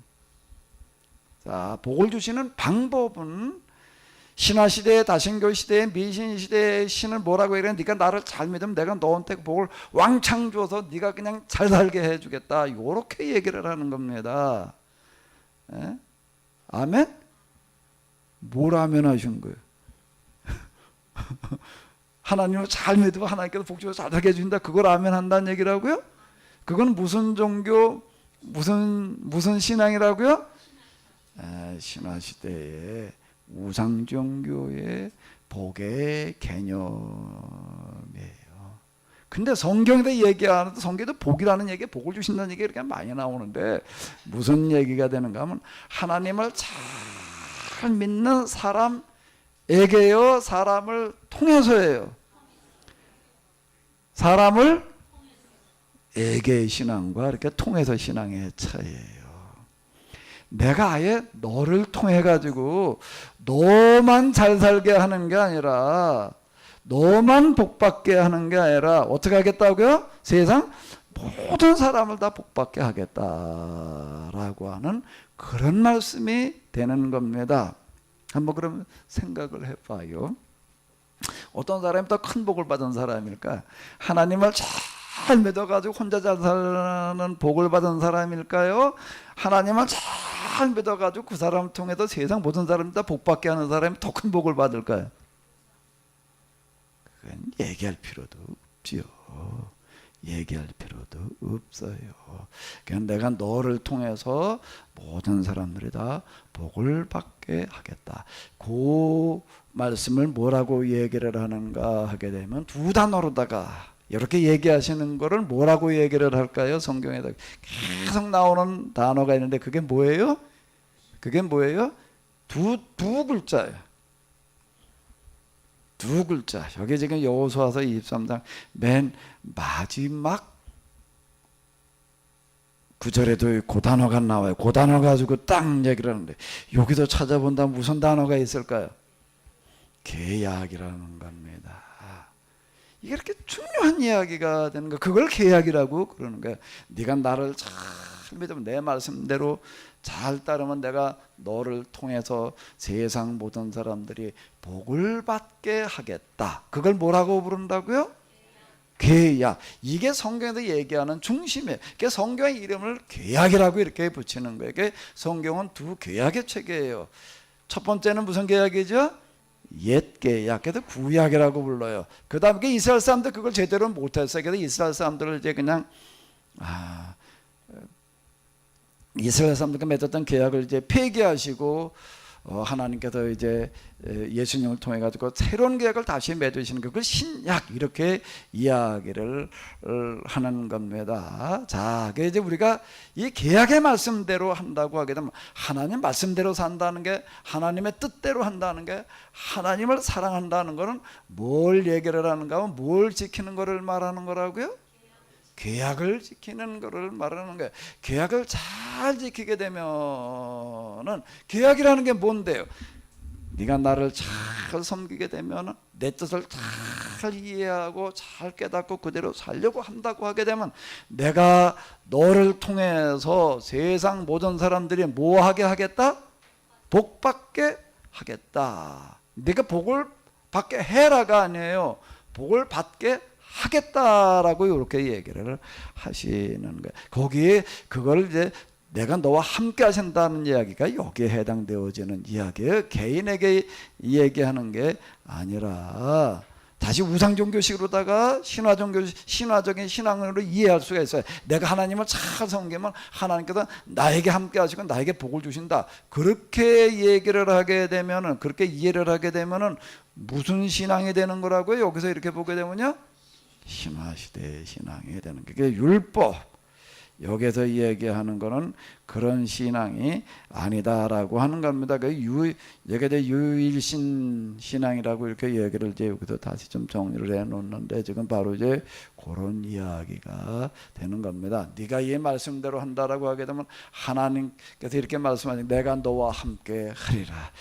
자, 복을 주시는 방법은 신화시대, 다신교시대, 미신시대의 신을 뭐라고 해야 되나? 네가 나를 잘 믿으면 내가 너한테 복을 왕창 줘서 네가 그냥 잘 살게 해주겠다, 이렇게 얘기를 하는 겁니다. 예? 아멘? 뭘 아멘 하신 거예요? 하나님을 잘 믿으면 하나님께서 복 주셔서 잘 살게 해주신다, 그걸 아멘 한다는 얘기라고요? 그건 무슨 종교, 무슨 신앙이라고요? 신화시대의 우상종교의 복의 개념이에요. 근데 성경에도 얘기하는, 성경에도 복이라는 얘기, 복을 주신다는 얘기가 이렇게 많이 나오는데, 무슨 얘기가 되는가 하면, 하나님을 잘 믿는 사람에게요, 사람을 통해서예요. 사람을 에게의 신앙과 이렇게 통해서 신앙의 차이예요. 내가 아예 너를 통해 가지고 너만 잘 살게 하는 게 아니라, 너만 복받게 하는 게 아니라 어떻게 하겠다고요? 세상 모든 사람을 다 복받게 하겠다라고 하는 그런 말씀이 되는 겁니다. 한번 그럼 생각을 해봐요. 어떤 사람이 더 큰 복을 받은 사람일까? 하나님을 잘 잘 믿어가지고 혼자 잘 사는 복을 받은 사람일까요? 하나님을 잘 믿어가지고 그 사람을 통해서 세상 모든 사람이 다 복받게 하는 사람이 더 큰 복을 받을까요? 그건 얘기할 필요도 없지요. 얘기할 필요도 없어요. 그냥 내가 너를 통해서 모든 사람들이 다 복을 받게 하겠다. 그 말씀을 뭐라고 얘기를 하는가 하게 되면 두 단어로다가 이렇게 얘기하시는 거를 뭐라고 얘기를 할까요? 성경에다 계속 나오는 단어가 있는데 그게 뭐예요? 그게 뭐예요? 두 글자예요. 두 글자. 여기 지금 여호수아서 23장 맨 마지막 구절에도 그 단어가 나와요. 그 단어 가지고 딱 얘기를 하는데 여기서 찾아본다 무슨 단어가 있을까요? 계약이라는 겁니다. 이게 이렇게 중요한 이야기가 되는 거, 그걸 계약이라고 그러는 거예요. 네가 나를 잘 믿으면 내 말씀대로 잘 따르면 내가 너를 통해서 세상 모든 사람들이 복을 받게 하겠다. 그걸 뭐라고 부른다고요? 계약. 이게 성경에서 얘기하는 중심이에요. 그러니까 성경의 이름을 계약이라고 이렇게 붙이는 거예요. 그러니까 성경은 두 계약의 체계예요. 첫 번째는 무슨 계약이죠? 옛 계약, 그래서 구약이라고 불러요. 그 다음에 이스라엘 사람들 그걸 제대로 못했어요. 그래서 이스라엘 사람들을 이제 그냥 이스라엘 사람들과 맺었던 계약을 이제 폐기하시고 하나님께서 이제 예수님을 통해 가지고 새로운 계약을 다시 맺으시는 그걸 신약 이렇게 이야기를 하는 겁니다. 자, 이제 우리가 이 계약의 말씀대로 한다고 하게 되면 하나님 말씀대로 산다는 게, 하나님의 뜻대로 한다는 게, 하나님을 사랑한다는 거는 뭘 얘기를 하는가 하면 뭘 지키는 거를 말하는 거라고요? 계약을 지키는 것을 말하는 거예요. 계약을 잘 지키게 되면은, 계약이라는 게 뭔데요? 네가 나를 잘 섬기게 되면은, 내 뜻을 잘 이해하고 잘 깨닫고 그대로 살려고 한다고 하게 되면 내가 너를 통해서 세상 모든 사람들이 뭐 하게 하겠다? 복 받게 하겠다. 네가 복을 받게 해라가 아니에요. 복을 받게 하겠다라고 이렇게 얘기를 하시는 거예요. 거기에 그걸 이제 내가 너와 함께 하신다는 이야기가 여기에 해당되어지는 이야기예요. 개인에게 얘기하는 게 아니라 다시 우상종교식으로다가 신화적인 신앙으로 이해할 수가 있어요. 내가 하나님을 잘 섬기면 하나님께서 나에게 함께 하시고 나에게 복을 주신다. 그렇게 얘기를 하게 되면은, 그렇게 이해를 하게 되면은 무슨 신앙이 되는 거라고요? 여기서 이렇게 보게 되면요, 신화시대의 신앙이 되는 게, 그게 율법. 여기서 얘기하는 거는 그런 신앙이 아니다라고 하는 겁니다. 여기에 유일신 신앙이라고 이렇게 얘기를 이제 여기서 다시 좀 정리를 해 놓는데, 지금 바로 이제 그런 이야기가 되는 겁니다. 네가 이 말씀대로 한다라고 하게 되면 하나님께서 이렇게 말씀하시니 내가 너와 함께 하리라.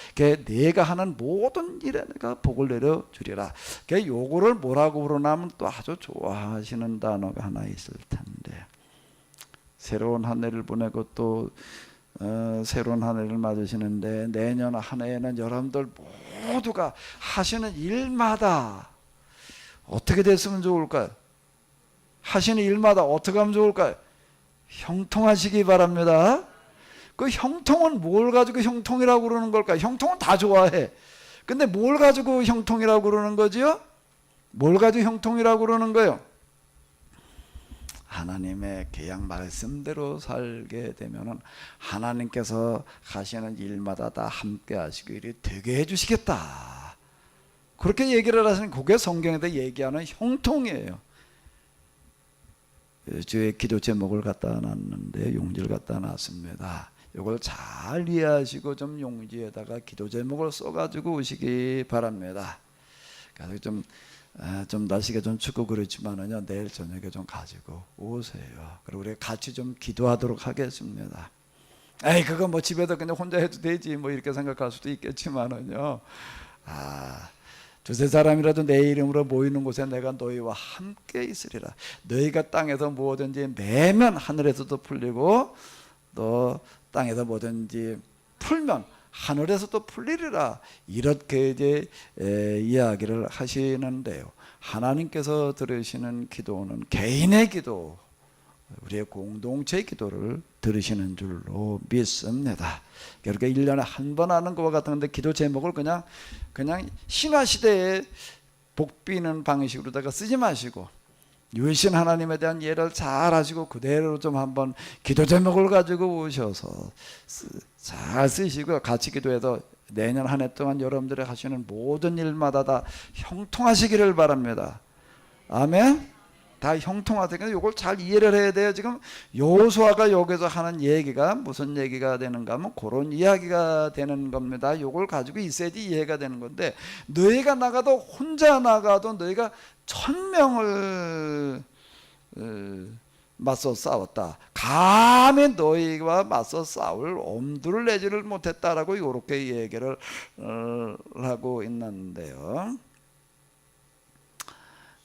네가 하는 모든 일에 내가 복을 내려 주리라. 요거를 뭐라고 부르냐면 또 아주 좋아하시는 단어가 하나 있을 텐데, 새로운 한 해를 보내고 또 새로운 한 해를 맞으시는데, 내년 한 해에는 여러분들 모두가 하시는 일마다 어떻게 됐으면 좋을까요? 하시는 일마다 어떻게 하면 좋을까요? 형통하시기 바랍니다. 그 형통은 뭘 가지고 형통이라고 그러는 걸까요? 형통은 다 좋아해. 근데 뭘 가지고 형통이라고 그러는 거지요? 뭘 가지고 형통이라고 그러는 거예요? 하나님의 계약 말씀대로 살게 되면은 하나님께서 하시는 일마다 다 함께 하시고 이리 되게 해주시겠다. 그렇게 얘기를 하시는, 그게 성경에서 얘기하는 형통이에요. 주의 기도 제목을 갖다 놨는데 용지를 갖다 놨습니다. 이걸 잘 이해하시고 좀 용지에다가 기도 제목을 써가지고 오시기 바랍니다. 그래서 좀 날씨가 좀 춥고 그렇지만은요, 내일 저녁에 좀 가지고 오세요. 그리고 우리 같이 좀 기도하도록 하겠습니다. 에이, 그거 뭐 집에서 그냥 혼자 해도 되지 뭐 이렇게 생각할 수도 있겠지만은요, 두세 사람이라도 내 이름으로 모이는 곳에 내가 너희와 함께 있으리라. 너희가 땅에서 뭐든지 매면 하늘에서도 풀리고, 또 땅에서 뭐든지 풀면 하늘에서도 풀리리라. 이렇게 이제 이야기를 하시는데요. 하나님께서 들으시는 기도는 개인의 기도, 우리의 공동체의 기도를 들으시는 줄로 믿습니다. 그러니까 1년에 한 번 하는 것과 같은데 기도 제목을 그냥 신화시대에 복비는 방식으로다가 쓰지 마시고 유일신 하나님에 대한 이해를 잘 하시고 그대로 좀 한번 기도 제목을 가지고 오셔서 잘 쓰시고 같이 기도해서 내년 한 해 동안 여러분들이 하시는 모든 일마다 다 형통하시기를 바랍니다. 아멘. 다 형통하니까 이걸 잘 이해를 해야 돼요. 지금 여호수아가 여기서 하는 얘기가 무슨 얘기가 되는가 하면 그런 이야기가 되는 겁니다. 이걸 가지고 있어야지 이해가 되는 건데, 너희가 나가도 혼자 나가도 너희가 1000명을 맞서 싸웠다. 감히 너희와 맞서 싸울 엄두를 내지를 못했다라고 이렇게 얘기를 하고 있는데요.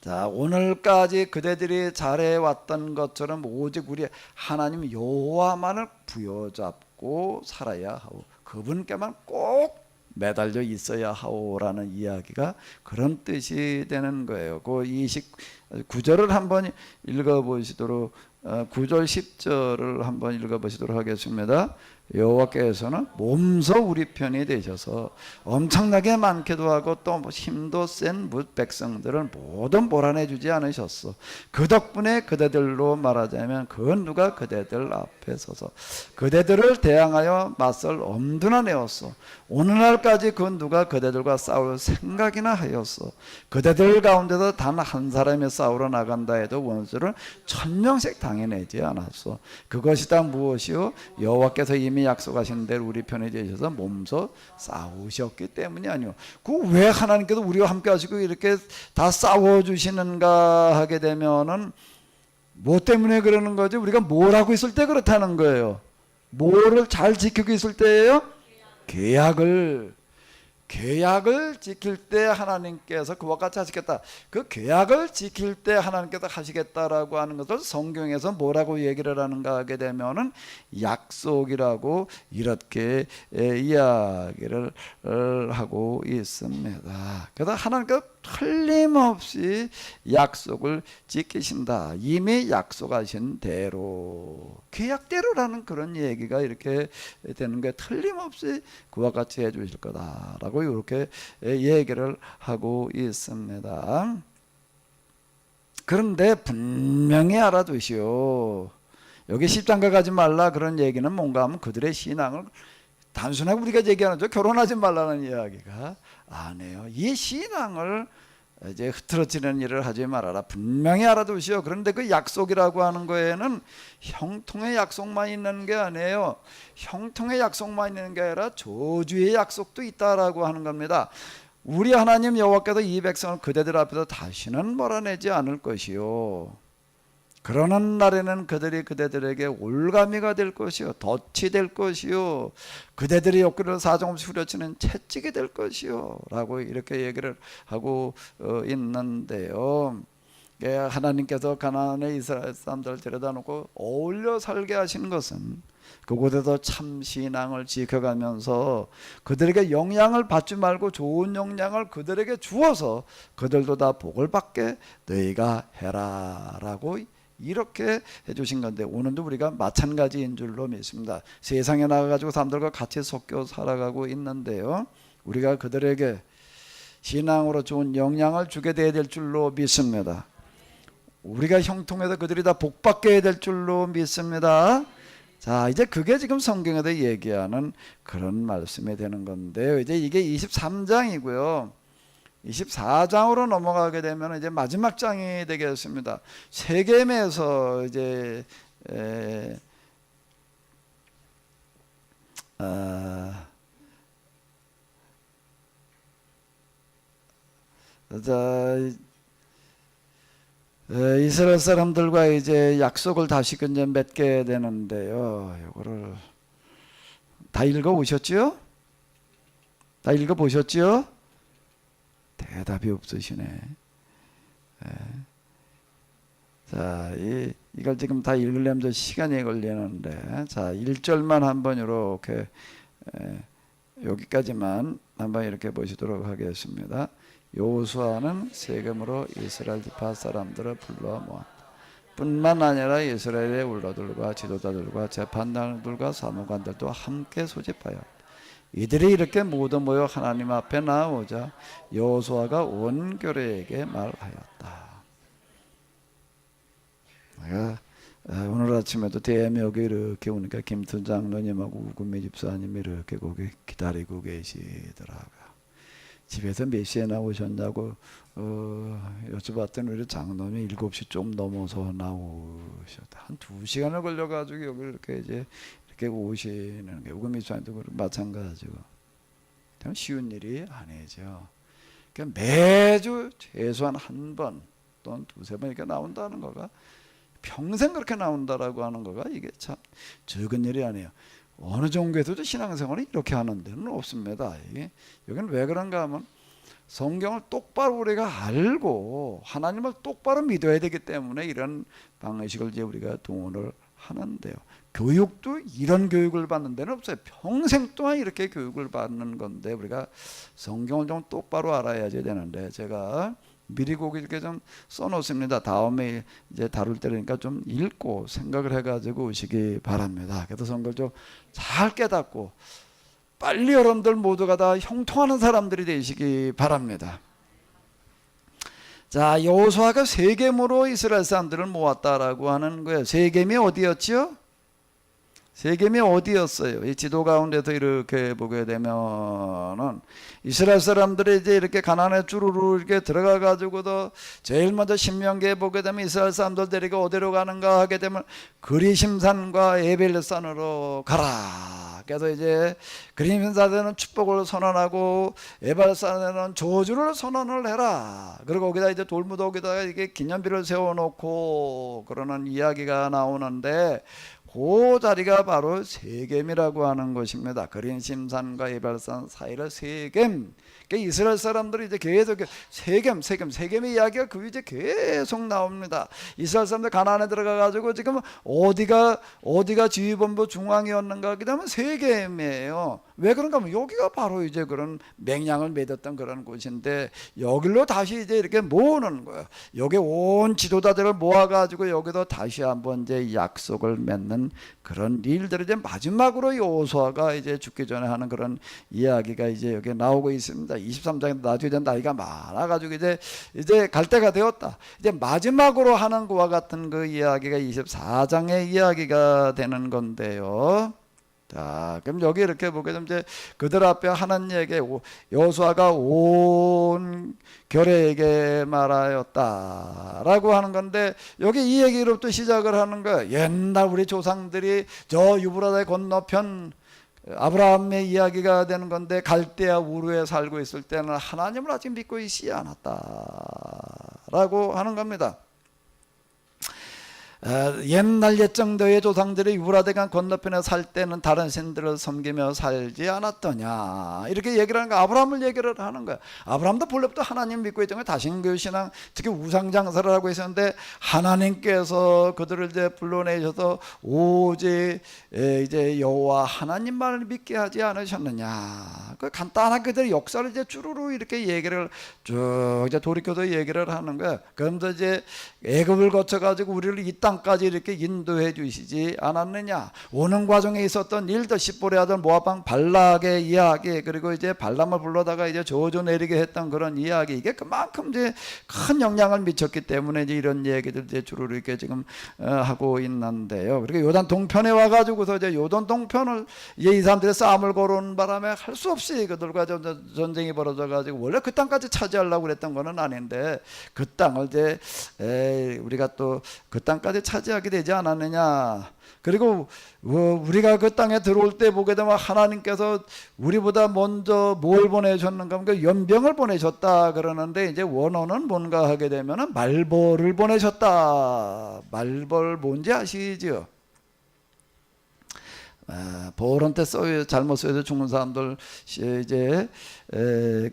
자, 오늘까지 그대들이 잘해왔던 것처럼 오직 우리 하나님 여호와만을 부여잡고 살아야 하고 그분께만 꼭 매달려 있어야 하오라는 이야기가 그런 뜻이 되는 거예요. 그 29절을 한번 읽어보시도록 9절 10절을 한번 읽어보시도록 하겠습니다. 여호와께서는 몸소 우리 편이 되셔서 엄청나게 많게도 하고 또 힘도 센 백성들을 모두 몰아내 주지 않으셨어. 그 덕분에 그대들로 말하자면 그 누가 그대들 앞에 서서 그대들을 대항하여 맞설 엄두나 내었어. 오늘날까지 그 누가 그대들과 싸울 생각이나 하였어. 그대들 가운데서 단 한 사람이 싸우러 나간다 해도 원수를 1000명씩 당해내지 않았어. 그것이 다 무엇이요? 여호와께서 이미 약속하신 대로 우리 편에 되셔서 몸소 싸우셨기 때문이 아니요. 그 왜 하나님께서 우리와 함께 하시고 이렇게 다 싸워주시는가 하게 되면은 뭐 때문에 그러는 거죠? 우리가 뭘 하고 있을 때 그렇다는 거예요. 뭐를 잘 지키고 있을 때예요? 계약을 지킬 때 하나님께서 그와 같이 하시겠다. 그 계약을 지킬 때 하나님께서 하시겠다라고 하는 것을 성경에서 뭐라고 얘기를 하는가 하게 되면은 약속이라고 이렇게 이야기를 하고 있습니다. 그래서 하나님께서 틀림없이 약속을 지키신다. 이미 약속하신 대로, 계약대로라는 그런 얘기가 이렇게 되는 게 틀림없이 그와 같이 해주실 거다라고 이렇게 얘기를 하고 있습니다. 그런데 분명히 알아두시오. 여기 십장가 가지 말라 그런 얘기는 뭔가 하면 그들의 신앙을 단순하게 우리가 얘기하는 저 결혼하지 말라는 이야기가 아니에요. 이 신앙을 이제 흐트러지는 일을 하지 말아라. 분명히 알아두시오. 그런데 그 약속이라고 하는 거에는 형통의 약속만 있는 게 아니에요. 형통의 약속만 있는 게 아니라 저주의 약속도 있다라고 하는 겁니다. 우리 하나님 여호와께서 이 백성을 그대들 앞에서 다시는 몰아내지 않을 것이요. 그러는 날에는 그들이 그대들에게 올가미가 될 것이요, 덫이 될 것이요, 그대들의 욕구를 사정없이 후려치는 채찍이 될 것이요 라고 이렇게 얘기를 하고 있는데요. 하나님께서 가나안의 이스라엘 사람들을 데려다 놓고 어울려 살게 하시는 것은 그곳에서 참 신앙을 지켜가면서 그들에게 영향을 받지 말고 좋은 영향을 그들에게 주어서 그들도 다 복을 받게 너희가 해라 라고 이렇게 해주신 건데, 오늘도 우리가 마찬가지인 줄로 믿습니다. 세상에 나가가지고 사람들과 같이 섞여 살아가고 있는데요, 우리가 그들에게 신앙으로 좋은 영향을 주게 돼야 될 줄로 믿습니다. 우리가 형통해서 그들이 다 복받게 될 줄로 믿습니다. 자, 이제 그게 지금 성경에서 얘기하는 그런 말씀이 되는 건데요. 이제 이게 23장이고요. 24장으로 넘어가게 되면 이제 마지막 장이 되겠습니다. 세겜에서 이제 이스라엘 사람들과 이제 약속을 다시 이제 맺게 되는데요. 이거를 다 읽어 오셨죠? 다 읽어 보셨죠? 대답이 없으시네. 자, 이걸 지금 다 읽으려면 시간이 걸리는데, 자, 1절만 한번 이렇게 여기까지만 한번 이렇게 보시도록 하겠습니다. 여호수아는 세겜으로 이스라엘 지파 사람들을 불러 모았다. 뿐만 아니라 이스라엘의 울러들과 지도자들과 재판장들과 사무관들도 함께 소집하였다. 이들이 이렇게 모두 모여 하나님 앞에 나오자 여호수아가 온 교회에게 말하였다. 내가 오늘 아침에도 대명에 이렇게 오니까 김순 장로님하고 우금미 집사님이 이렇게 거기 기다리고 계시더라고요. 집에서 몇 시에 나오셨냐고 여쭤봤더니 우리 장로님이 7시 좀 넘어서 나오셨다. 한 2시간을 걸려가지고 여기 이렇게 이제 이렇게 오시는 게 우금미 집사님도 마찬가지고 참 쉬운 일이 아니죠. 그러니까 매주 최소한 한 번 또는 2-3번 이렇게 나온다는 거가 평생 그렇게 나온다라고 하는 거가 이게 참 적은 일이 아니에요. 어느 종교에서도 신앙생활을 이렇게 하는 데는 없습니다. 여기는 왜 그런가 하면 성경을 똑바로 우리가 알고 하나님을 똑바로 믿어야 되기 때문에 이런 방식을 이제 우리가 동원을 하는데요. 교육도 이런 교육을 받는 데는 없어요. 평생 동안 이렇게 교육을 받는 건데 우리가 성경을 좀 똑바로 알아야지 되는데 제가 미리 거기 이렇게 좀 써놓습니다. 다음에 이제 다룰 때니까 좀 읽고 생각을 해가지고 오시기 바랍니다. 그래서 성경을 좀 잘 깨닫고 빨리 여러분들 모두가 다 형통하는 사람들이 되시기 바랍니다. 자, 여호수아가 세겜으로 이스라엘 사람들을 모았다라고 하는 거예요. 세겜이 어디였지요? 세겜이 어디였어요? 이 지도 가운데서 이렇게 보게 되면은 이스라엘 사람들이 이제 이렇게 가나안에 쭈루루 이렇게 들어가 가지고도 제일 먼저 신명기에 보게 되면 이스라엘 사람들 데리고 어디로 가는가 하게 되면 그리심산과 에벨산으로 가라. 그래서 이제 그리심산에는 축복을 선언하고 에벨산에는 저주를 선언을 해라. 그리고 거기다 이제 돌무더기다가 이게 기념비를 세워놓고 그러는 이야기가 나오는데. 그 자리가 바로 세겜이라고 하는 것입니다. 그린심산과 에발산 사이를 세겜. 그러니까 이스라엘 사람들이 이제 계속 세겜의 이야기가 그 이제 계속 나옵니다. 이스라엘 사람들 가나안에 들어가가지고 지금 어디가 지휘본부 중앙이었는가 그다음에 세겜이에요. 왜 그런가 하면 여기가 바로 이제 그런 맹약을 맺었던 그런 곳인데 여기로 다시 이제 이렇게 모으는 거예요. 여기 온 지도자들을 모아가지고 여기도 다시 한번 이제 약속을 맺는 그런 일들을 이제 마지막으로 여호수아가 이제 죽기 전에 하는 그런 이야기가 이제 여기 나오고 있습니다. 23장에 나중에 이제 나이가 많아가지고 이제 갈 때가 되었다. 이제 마지막으로 하는 것과 같은 그 이야기가 24장의 이야기가 되는 건데요. 자, 그럼 여기 이렇게 보게 되면 이제 그들 앞에 하나님에게 여호수아가 온 결회에게 말하였다라고 하는 건데 여기 이 얘기로부터 시작을 하는 거예요. 옛날 우리 조상들이 저 유브라데 건너편 아브라함의 이야기가 되는 건데 갈대아 우르에 살고 있을 때는 하나님을 아직 믿고 있지 않았다라고 하는 겁니다. 옛날 옛정도의 조상들이 유브라데강 건너편에 살 때는 다른 신들을 섬기며 살지 않았더냐 이렇게 얘기를 하는 거야. 아브라함을 얘기를 하는 거야. 아브라함도 본래부터 하나님 믿고 있던 거야. 다신교 신앙 특히 우상장사를 하고 있었는데 하나님께서 그들을 이제 불러내셔서 오직 이제 여호와 하나님만을 믿게 하지 않으셨느냐. 그 간단한 그들의 역사를 이제 주르르 이렇게 얘기를 쭉 이제 돌이켜서 얘기를 하는 거야. 그러면서 이제 애굽을 거쳐가지고 우리를 이 땅까지 이렇게 인도해 주시지 않았느냐. 오는 과정에 있었던 일들 십보리 아들 모압 왕 발락의 이야기 그리고 이제 발람을 불러다가 이제 저주 내리게 했던 그런 이야기 이게 그만큼 이제 큰 영향을 미쳤기 때문에 이제 이런 얘기들 이제 주로 이렇게 지금 하고 있는데요. 그리고 요단 동편에 와가지고서 이제 요단 동편을 이제 이 사람들이 싸움을 걸어오는 바람에 할 수 없이 그들과 전쟁이 벌어져가지고 원래 그 땅까지 차지하려고 그랬던 거는 아닌데 그 땅을 이제 우리가 또 그 땅까지 차지하게 되지 않았느냐. 그리고 우리가 그 땅에 들어올 때 보게 되면 하나님께서 우리보다 먼저 뭘 보내셨는가 하면 연병을 보내셨다 그러는데 이제 원어는 뭔가 하게 되면 말벌을 보내셨다. 말벌 뭔지 아시죠? 벌한 테 잘못 써서 죽는 사람들 이제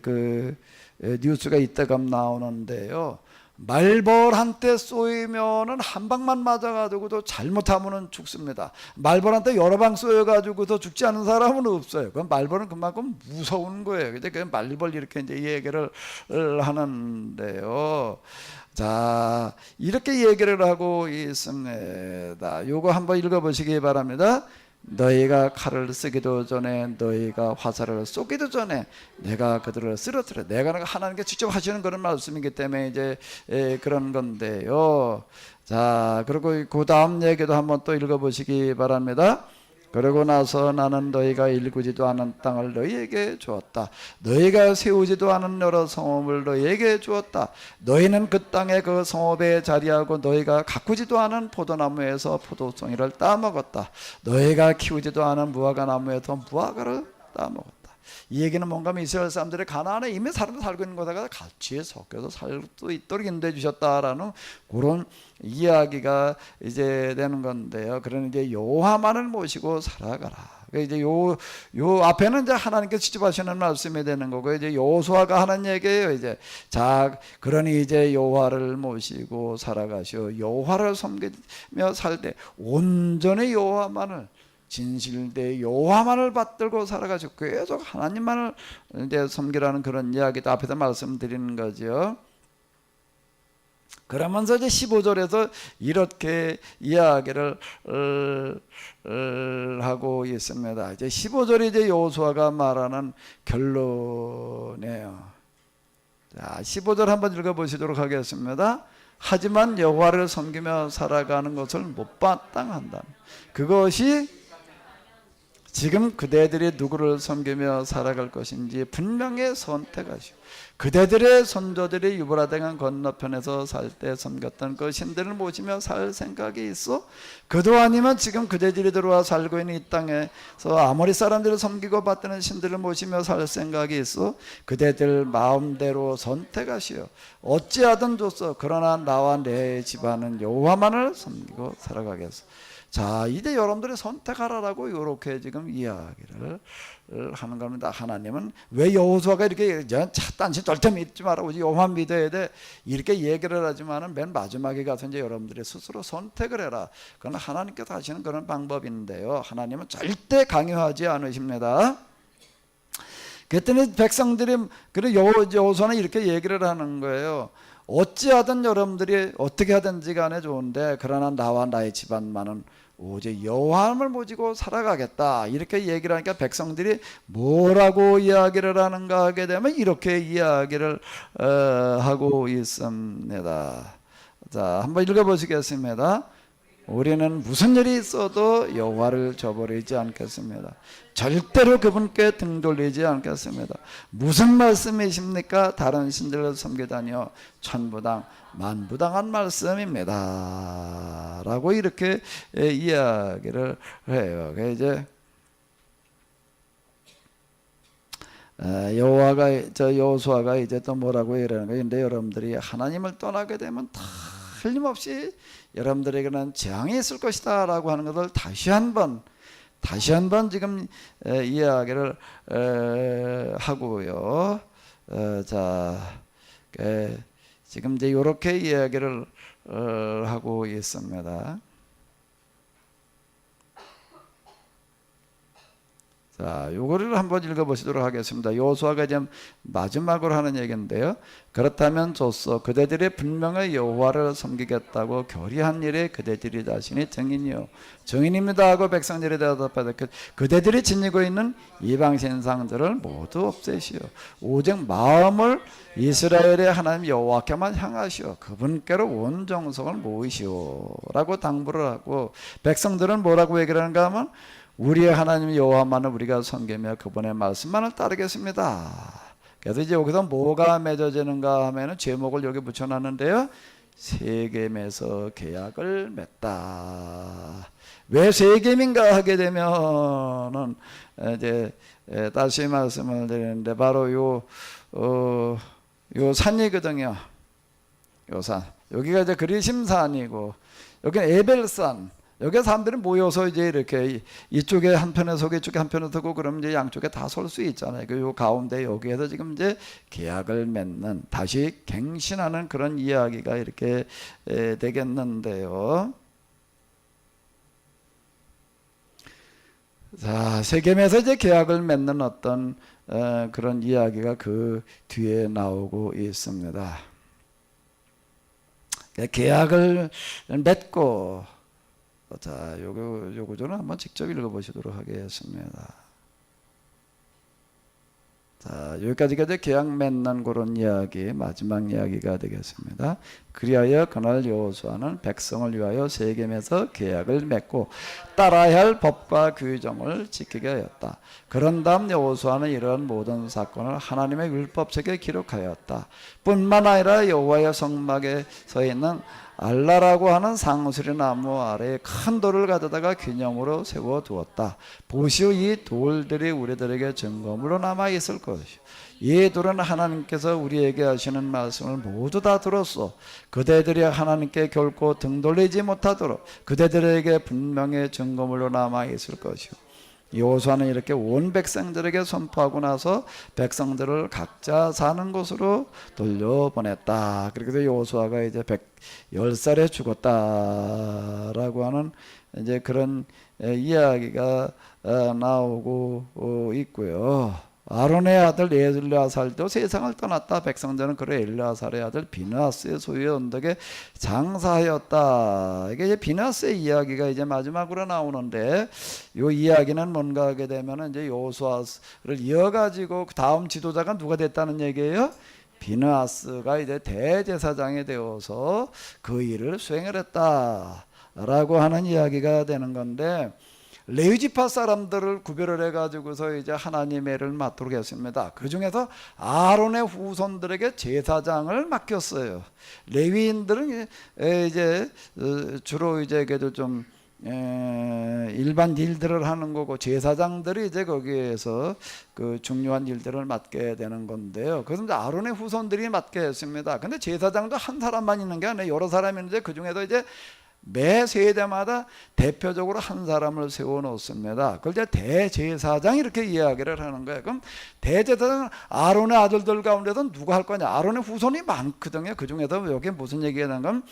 그 뉴스가 이때감 나오는데요. 말벌 한테 쏘이면은 한 방만 맞아가지고도 잘못하면은 죽습니다. 말벌한테 여러 방 쏘여가지고도 죽지 않은 사람은 없어요. 그 말벌은 그만큼 무서운 거예요. 근데 그 말벌 이렇게 이제 얘기를 하는데요. 자, 이렇게 얘기를 하고 있습니다. 요거 한번 읽어보시기 바랍니다. 너희가 칼을 쓰기도 전에 너희가 화살을 쏘기도 전에 내가 그들을 쓰러뜨려. 내가 하나님께 직접 하시는 그런 말씀이기 때문에 이제 그런 건데요. 자, 그리고 그 다음 얘기도 한번 또 읽어보시기 바랍니다. 그러고 나서 나는 너희가 일구지도 않은 땅을 너희에게 주었다. 너희가 세우지도 않은 여러 성읍을 너희에게 주었다. 너희는 그 땅에 그 성읍에 자리하고 너희가 가꾸지도 않은 포도나무에서 포도송이를 따먹었다. 너희가 키우지도 않은 무화과 나무에서 무화과를 따먹었다. 이 얘기는 뭔가 이스라엘 사람들이 가나안에 이미 사람들 살고 있는 곳에가 같이 섞여서 살 수 있도록 인도해 주셨다라는 그런 이야기가 이제 되는 건데요. 그러는 이제 여호와만을 모시고 살아가라. 이제 요 앞에는 이제 하나님께서 직접 하시는 말씀이 되는 거고, 이제 여호수아가 하는 얘기예요. 이제 자, 그러니 이제 여호와를 모시고 살아가시오. 여호와를 섬기며 살 때 온전히 여호와만을, 진실되 여호와만을 받들고 살아가시고 계속 하나님만을 이제 섬기라는 그런 이야기도 앞에서 말씀드리는 거죠. 그러면서 이제 15절에서 이렇게 이야기를 하고 있습니다. 이제 15절이 이제 여호수아가 말하는 결론이에요. 자, 15절 한번 읽어보시도록 하겠습니다. 하지만 여호와를 섬기며 살아가는 것을 못 마땅한다. 그것이 지금 그대들이 누구를 섬기며 살아갈 것인지 분명히 선택하시오. 그대들의 선조들이 유브라데강 건너편에서 살 때 섬겼던 그 신들을 모시며 살 생각이 있어? 그도 아니면 지금 그대들이 들어와 살고 있는 이 땅에서 아모리 사람들을 섬기고 받드는 신들을 모시며 살 생각이 있어? 그대들 마음대로 선택하시오. 어찌하든 좋소. 그러나 나와 내 집안은 여호와만을 섬기고 살아가겠소. 자, 이제 여러분들이 선택하라라고 이렇게 지금 이야기를 하는 겁니다. 하나님은 왜 여호수아가 이렇게 딴짓 절대 믿지 마라, 여호와 믿어야 돼, 이렇게 얘기를 하지만은 맨 마지막에 가서 이제 여러분들이 스스로 선택을 해라. 그건 하나님께서 하시는 그런 방법인데요. 하나님은 절대 강요하지 않으십니다. 그랬더니 백성들이, 그래 여호수아는 이렇게 얘기를 하는 거예요. 어찌하든 여러분들이 어떻게 하든지 간에 좋은데 그러나 나와 나의 집안만은 오직 여호와를 모시고 살아가겠다, 이렇게 얘기를 하니까 백성들이 뭐라고 이야기를 하는가 하게 되면 이렇게 이야기를 하고 있습니다. 자, 한번 읽어보시겠습니다. 우리는 무슨 일이 있어도 여호와를 저버리지 않겠습니다. 절대로 그분께 등 돌리지 않겠습니다. 무슨 말씀이십니까? 다른 신들을 섬기다니요 천부당 만부당한 말씀입니다 라고 이렇게 이야기를 해요. 이제 여호수아가 이제 또 뭐라고 이러는 거예요. 근데 여러분들이 하나님을 떠나게 되면 틀림없이 여러분들에게는 재앙이 있을 것이다 라고 하는 것을 다시 한번 지금 이야기를 하고요. 자, 지금 이제 이렇게 이야기를 하고 있습니다. 자, 요거를 한번 읽어보시도록 하겠습니다. 여호수아가 이제 마지막으로 하는 얘기인데요. 그렇다면 좋소. 그대들이 분명히 여호와를 섬기겠다고 결의한 일에 그대들이 자신이 증인입니다 하고 백성들이 대답하되 그대들이 지니고 있는 이방 신상들을 모두 없애시오. 오직 마음을 이스라엘의 하나님 여호와께만 향하시오. 그분께로 온 정성을 모으시오 라고 당부를 하고, 백성들은 뭐라고 얘기를 하는가 하면 우리의 하나님 여호와만을 우리가 섬기며 그분의 말씀만을 따르겠습니다. 그래서 이제 여기서 뭐가 맺어지는가 하면은 제목을 여기 붙여놨는데요. 세겜에서 계약을 맺다. 왜 세겜인가 하게 되면은 이제 다시 말씀을 드리는데 바로 요 산이거든요. 요 산. 여기가 이제 그리심산이고 여기는 에벨산. 여기 사람들이 모여서 이제 이렇게 이쪽에 한편에 서고 이쪽에 한편에 서고 그러면 이제 양쪽에 다 설 수 있잖아요. 그 요 가운데 여기에서 지금 이제 계약을 맺는, 다시 갱신하는 그런 이야기가 이렇게 되겠는데요. 자, 세겜에서 이제 계약을 맺는 어떤 그런 이야기가 그 뒤에 나오고 있습니다. 계약을 맺고, 자, 요 구조는 한번 직접 읽어보시도록 하겠습니다. 자, 여기까지가 이제 계약 맺는 그런 이야기, 마지막 이야기가 되겠습니다. 그리하여 그날 여호수아는 백성을 위하여 세겜에서 계약을 맺고 따라야 할 법과 규정을 지키게 하였다. 그런 다음 여호수아는 이러한 모든 사건을 하나님의 율법책에 기록하였다. 뿐만 아니라 여호와의 성막에 서 있는 알라라고 하는 상수리 나무 아래에 큰 돌을 가져다가 기념으로 세워두었다. 보시오, 이 돌들이 우리들에게 증거물로 남아있을 것이요, 이 돌은 하나님께서 우리에게 하시는 말씀을 모두 다 들었소. 그대들이 하나님께 결코 등 돌리지 못하도록 그대들에게 분명히 증거물로 남아있을 것이요, 여호수아는 이렇게 온 백성들에게 선포하고 나서 백성들을 각자 사는 곳으로 돌려보냈다. 그렇게 여호수아가 이제 10살에 죽었다라고 하는 이제 그런 이야기가 나오고 있고요. 아론의 아들 엘르아살도 세상을 떠났다. 백성들은 그래 엘르아살의 아들 비느하스의 소유의 언덕에 장사하였다. 이게 이제 비느하스의 이야기가 이제 마지막으로 나오는데, 이 이야기는 뭔가 하게 되면 이제 여호수아를 이어가지고 다음 지도자가 누가 됐다는 얘기예요? 비느하스가 이제 대제사장이 되어서 그 일을 수행을 했다라고 하는 이야기가 되는 건데, 레위지파 사람들을 구별을 해가지고서 이제 하나님의 일을 맡도록 했습니다. 그 중에서 아론의 후손들에게 제사장을 맡겼어요. 레위인들은 이제 주로 이제 그래도 좀 일반 일들을 하는 거고, 제사장들이 이제 거기에서 그 중요한 일들을 맡게 되는 건데요. 그래서 이제 아론의 후손들이 맡게 했습니다. 근데 제사장도 한 사람만 있는 게 아니에요. 여러 사람이 있는데 그 중에도 이제 매 세대마다 대표적으로 한 사람을 세워 놓습니다. 그걸 이제 대제사장 이렇게 이야기를 하는 거예요. 그럼 대제사장은 아론의 아들들 가운데서 누가 할 거냐? 아론의 후손이 많거든요. 그 중에서 여기 무슨 얘기가 나는 건,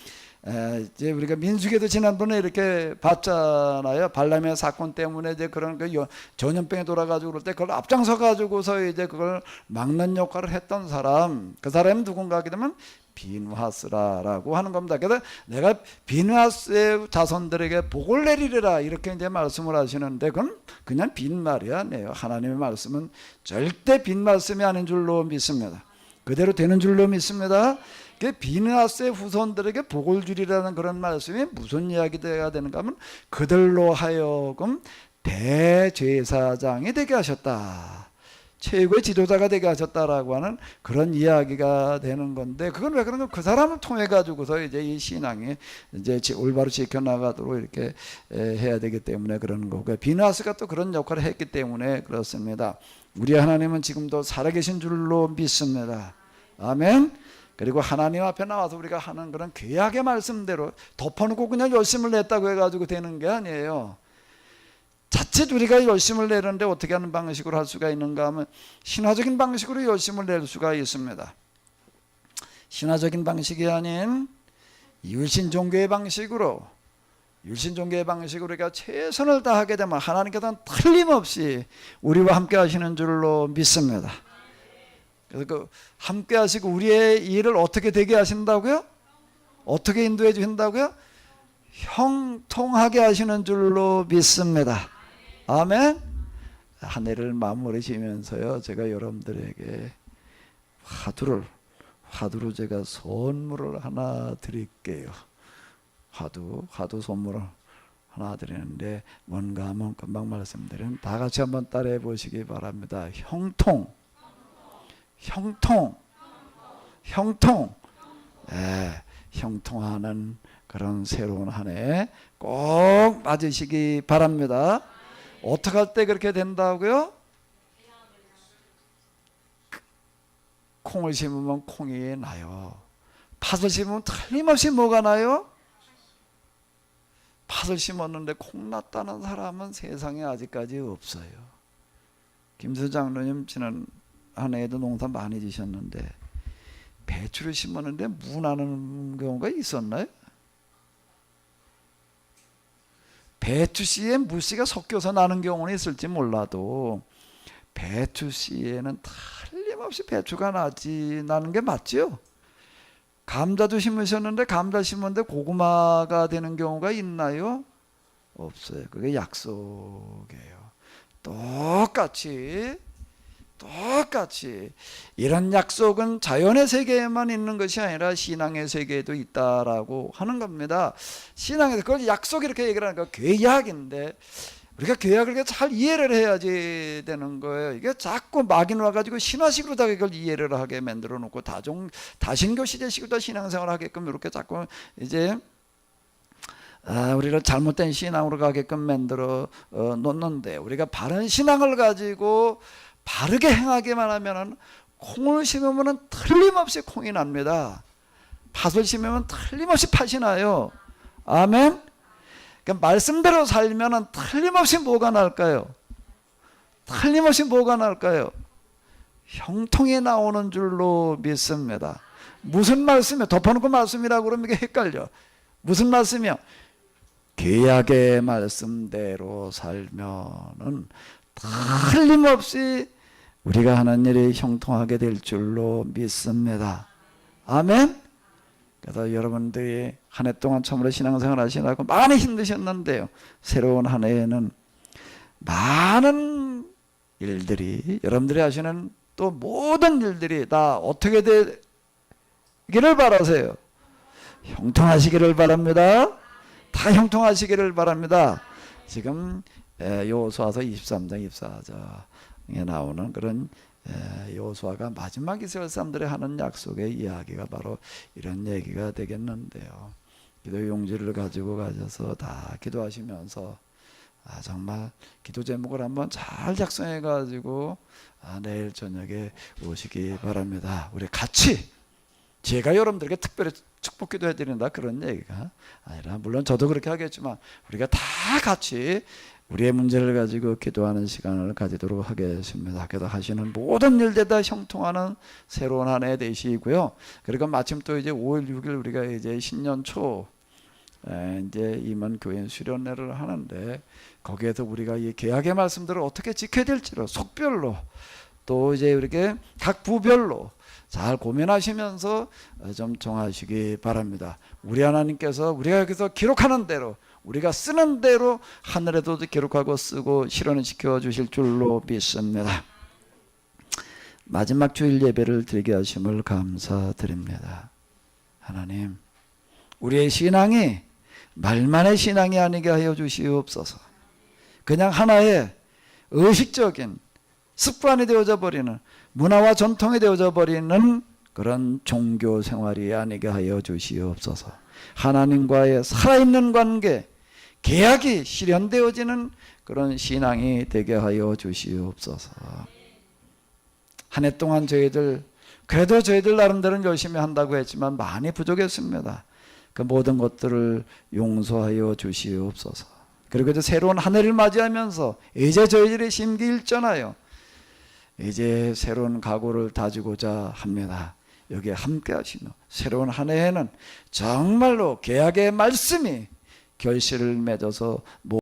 이제 우리가 민수기에도 지난번에 이렇게 봤잖아요. 발람의 사건 때문에 이제 그런 그 전염병에 돌아가지고 그럴 때 그걸 앞장서 가지고서 이제 그걸 막는 역할을 했던 사람, 그 사람이 누군가 하게 되면 비느하스라고 하는 겁니다. 그래서 내가 비느하스의 자손들에게 복을 내리리라 이렇게 이제 말씀을 하시는데, 그건 그냥 빈말이 아니에요. 하나님의 말씀은 절대 빈 말씀이 아닌 줄로 믿습니다. 그대로 되는 줄로 믿습니다. 비느하스의 후손들에게 복을 주리라는 그런 말씀이 무슨 이야기가 되는가 하면, 그들로 하여금 대제사장이 되게 하셨다, 최고의 지도자가 되게 하셨다라고 하는 그런 이야기가 되는 건데, 그건 왜 그런가? 그 사람을 통해 가지고서 이제 이 신앙이 이제 올바로 지켜나가도록 이렇게 해야 되기 때문에 그러는 거고요. 비느하스가 또 그런 역할을 했기 때문에 그렇습니다. 우리 하나님은 지금도 살아계신 줄로 믿습니다. 아멘. 그리고 하나님 앞에 나와서 우리가 하는 그런 계약의 말씀대로 덮어놓고 그냥 열심을 냈다고 해가지고 되는 게 아니에요. 자칫 우리가 열심을 내는데 어떻게 하는 방식으로 할 수가 있는가 하면, 신화적인 방식으로 열심을 낼 수가 있습니다. 신화적인 방식이 아닌 율신종교의 방식으로, 율신종교의 방식으로 우리가 최선을 다하게 되면 하나님께서는 틀림없이 우리와 함께 하시는 줄로 믿습니다. 그래서 그 함께 하시고 우리의 일을 어떻게 되게 하신다고요? 어떻게 인도해 주신다고요? 형통하게 하시는 줄로 믿습니다. 아멘. 한 해를 마무리 지면서요, 제가 여러분들에게 화두로 제가 선물을 하나 드릴게요. 화두 선물을 하나 드리는데, 뭔가 하면 금방 말씀드리는, 다 같이 한번 따라해 보시기 바랍니다. 형통. 형통하는 그런 새로운 한 해 꼭 맞으시기 바랍니다. 어떻게 할 때 그렇게 된다고요? 콩을 심으면 콩이 나요. 팥을 심으면 틀림없이 뭐가 나요? 팥을 심었는데 콩 났다는 사람은 세상에 아직까지 없어요. 김수 장로님 지난 한 해에도 농사 많이 지셨는데 배추를 심었는데 무 나는 경우가 있었나요? 배추씨에 무씨가 섞여서 나는 경우는 있을지 몰라도 배추씨에는 틀림없이 배추가 나는 게 맞죠? 감자도 심으셨는데 감자 심었는데 고구마가 되는 경우가 있나요? 없어요. 그게 약속이에요. 똑같이 이런 약속은 자연의 세계에만 있는 것이 아니라 신앙의 세계에도 있다라고 하는 겁니다. 신앙에서 그걸 약속 이렇게 얘기를 하는 거 계약인데 우리가 계약을 잘 이해를 해야지 되는 거예요. 이게 자꾸 막인 와가지고 신화식으로다가 이걸 이해를 하게 만들어 놓고 다신교 시대식으로 신앙생활 하게끔 이렇게 자꾸 이제 우리를 잘못된 신앙으로 가게끔 만들어 놓는데, 우리가 바른 신앙을 가지고 바르게 행하기만 하면은 콩을 심으면 틀림없이 콩이 납니다. 팥을 심으면 틀림없이 팥이 나요. 아멘. 그러니까 말씀대로 살면은 틀림없이 뭐가 날까요? 틀림없이 뭐가 날까요? 형통이 나오는 줄로 믿습니다. 무슨 말씀이요? 덮어놓고 말씀이라고 그러면 이게 헷갈려. 무슨 말씀이요? 계약의 말씀대로 살면은 틀림없이 우리가 하는 일이 형통하게 될 줄로 믿습니다. 아멘. 그래서 여러분들이 한 해 동안 참으로 신앙생활 하시라고 많이 힘드셨는데요, 새로운 한 해에는 많은 일들이, 여러분들이 하시는 또 모든 일들이 다 어떻게 되기를 바라세요? 형통하시기를 바랍니다. 다 형통하시기를 바랍니다. 지금 여호수아서 23장 24절에 나오는 그런 여호수아가 마지막 이스라엘 사람들이 하는 약속의 이야기가 바로 이런 얘기가 되겠는데요. 기도 용지를 가지고 가셔서 다 기도하시면서 정말 기도 제목을 한번 잘 작성해 가지고 내일 저녁에 오시기 바랍니다. 우리 같이, 제가 여러분들에게 특별히 축복 기도해 드린다 그런 얘기가 아니라, 물론 저도 그렇게 하겠지만 우리가 다 같이 우리의 문제를 가지고 기도하는 시간을 가지도록 하겠습니다. 기도하시는 모든 일들 다 형통하는 새로운 한 해 되시고요. 그리고 마침 또 이제 5일 6일 우리가 이제 신년 초 이제 임원 교인 수련회를 하는데, 거기에서 우리가 이 계약의 말씀들을 어떻게 지켜야 될지를 속별로 또 이제 이렇게 각 부별로 잘 고민하시면서 좀 정하시기 바랍니다. 우리 하나님께서 우리가 여기서 기록하는 대로, 우리가 쓰는 대로 하늘에도 기록하고 쓰고 실현시켜 주실 줄로 믿습니다. 마지막 주일 예배를 드리게 하심을 감사드립니다. 하나님, 우리의 신앙이 말만의 신앙이 아니게 하여 주시옵소서. 그냥 하나의 의식적인 습관이 되어져 버리는, 문화와 전통이 되어져 버리는 그런 종교 생활이 아니게 하여 주시옵소서. 하나님과의 살아있는 관계, 계약이 실현되어지는 그런 신앙이 되게 하여 주시옵소서. 한 해 동안 그래도 저희들 나름대로는 열심히 한다고 했지만 많이 부족했습니다. 그 모든 것들을 용서하여 주시옵소서. 그리고 이제 새로운 한 해를 맞이하면서 이제 저희들의 심기일전하여 이제 새로운 각오를 다지고자 합니다. 여기에 함께 하시며 새로운 한 해에는 정말로 계약의 말씀이 결실을 맺어서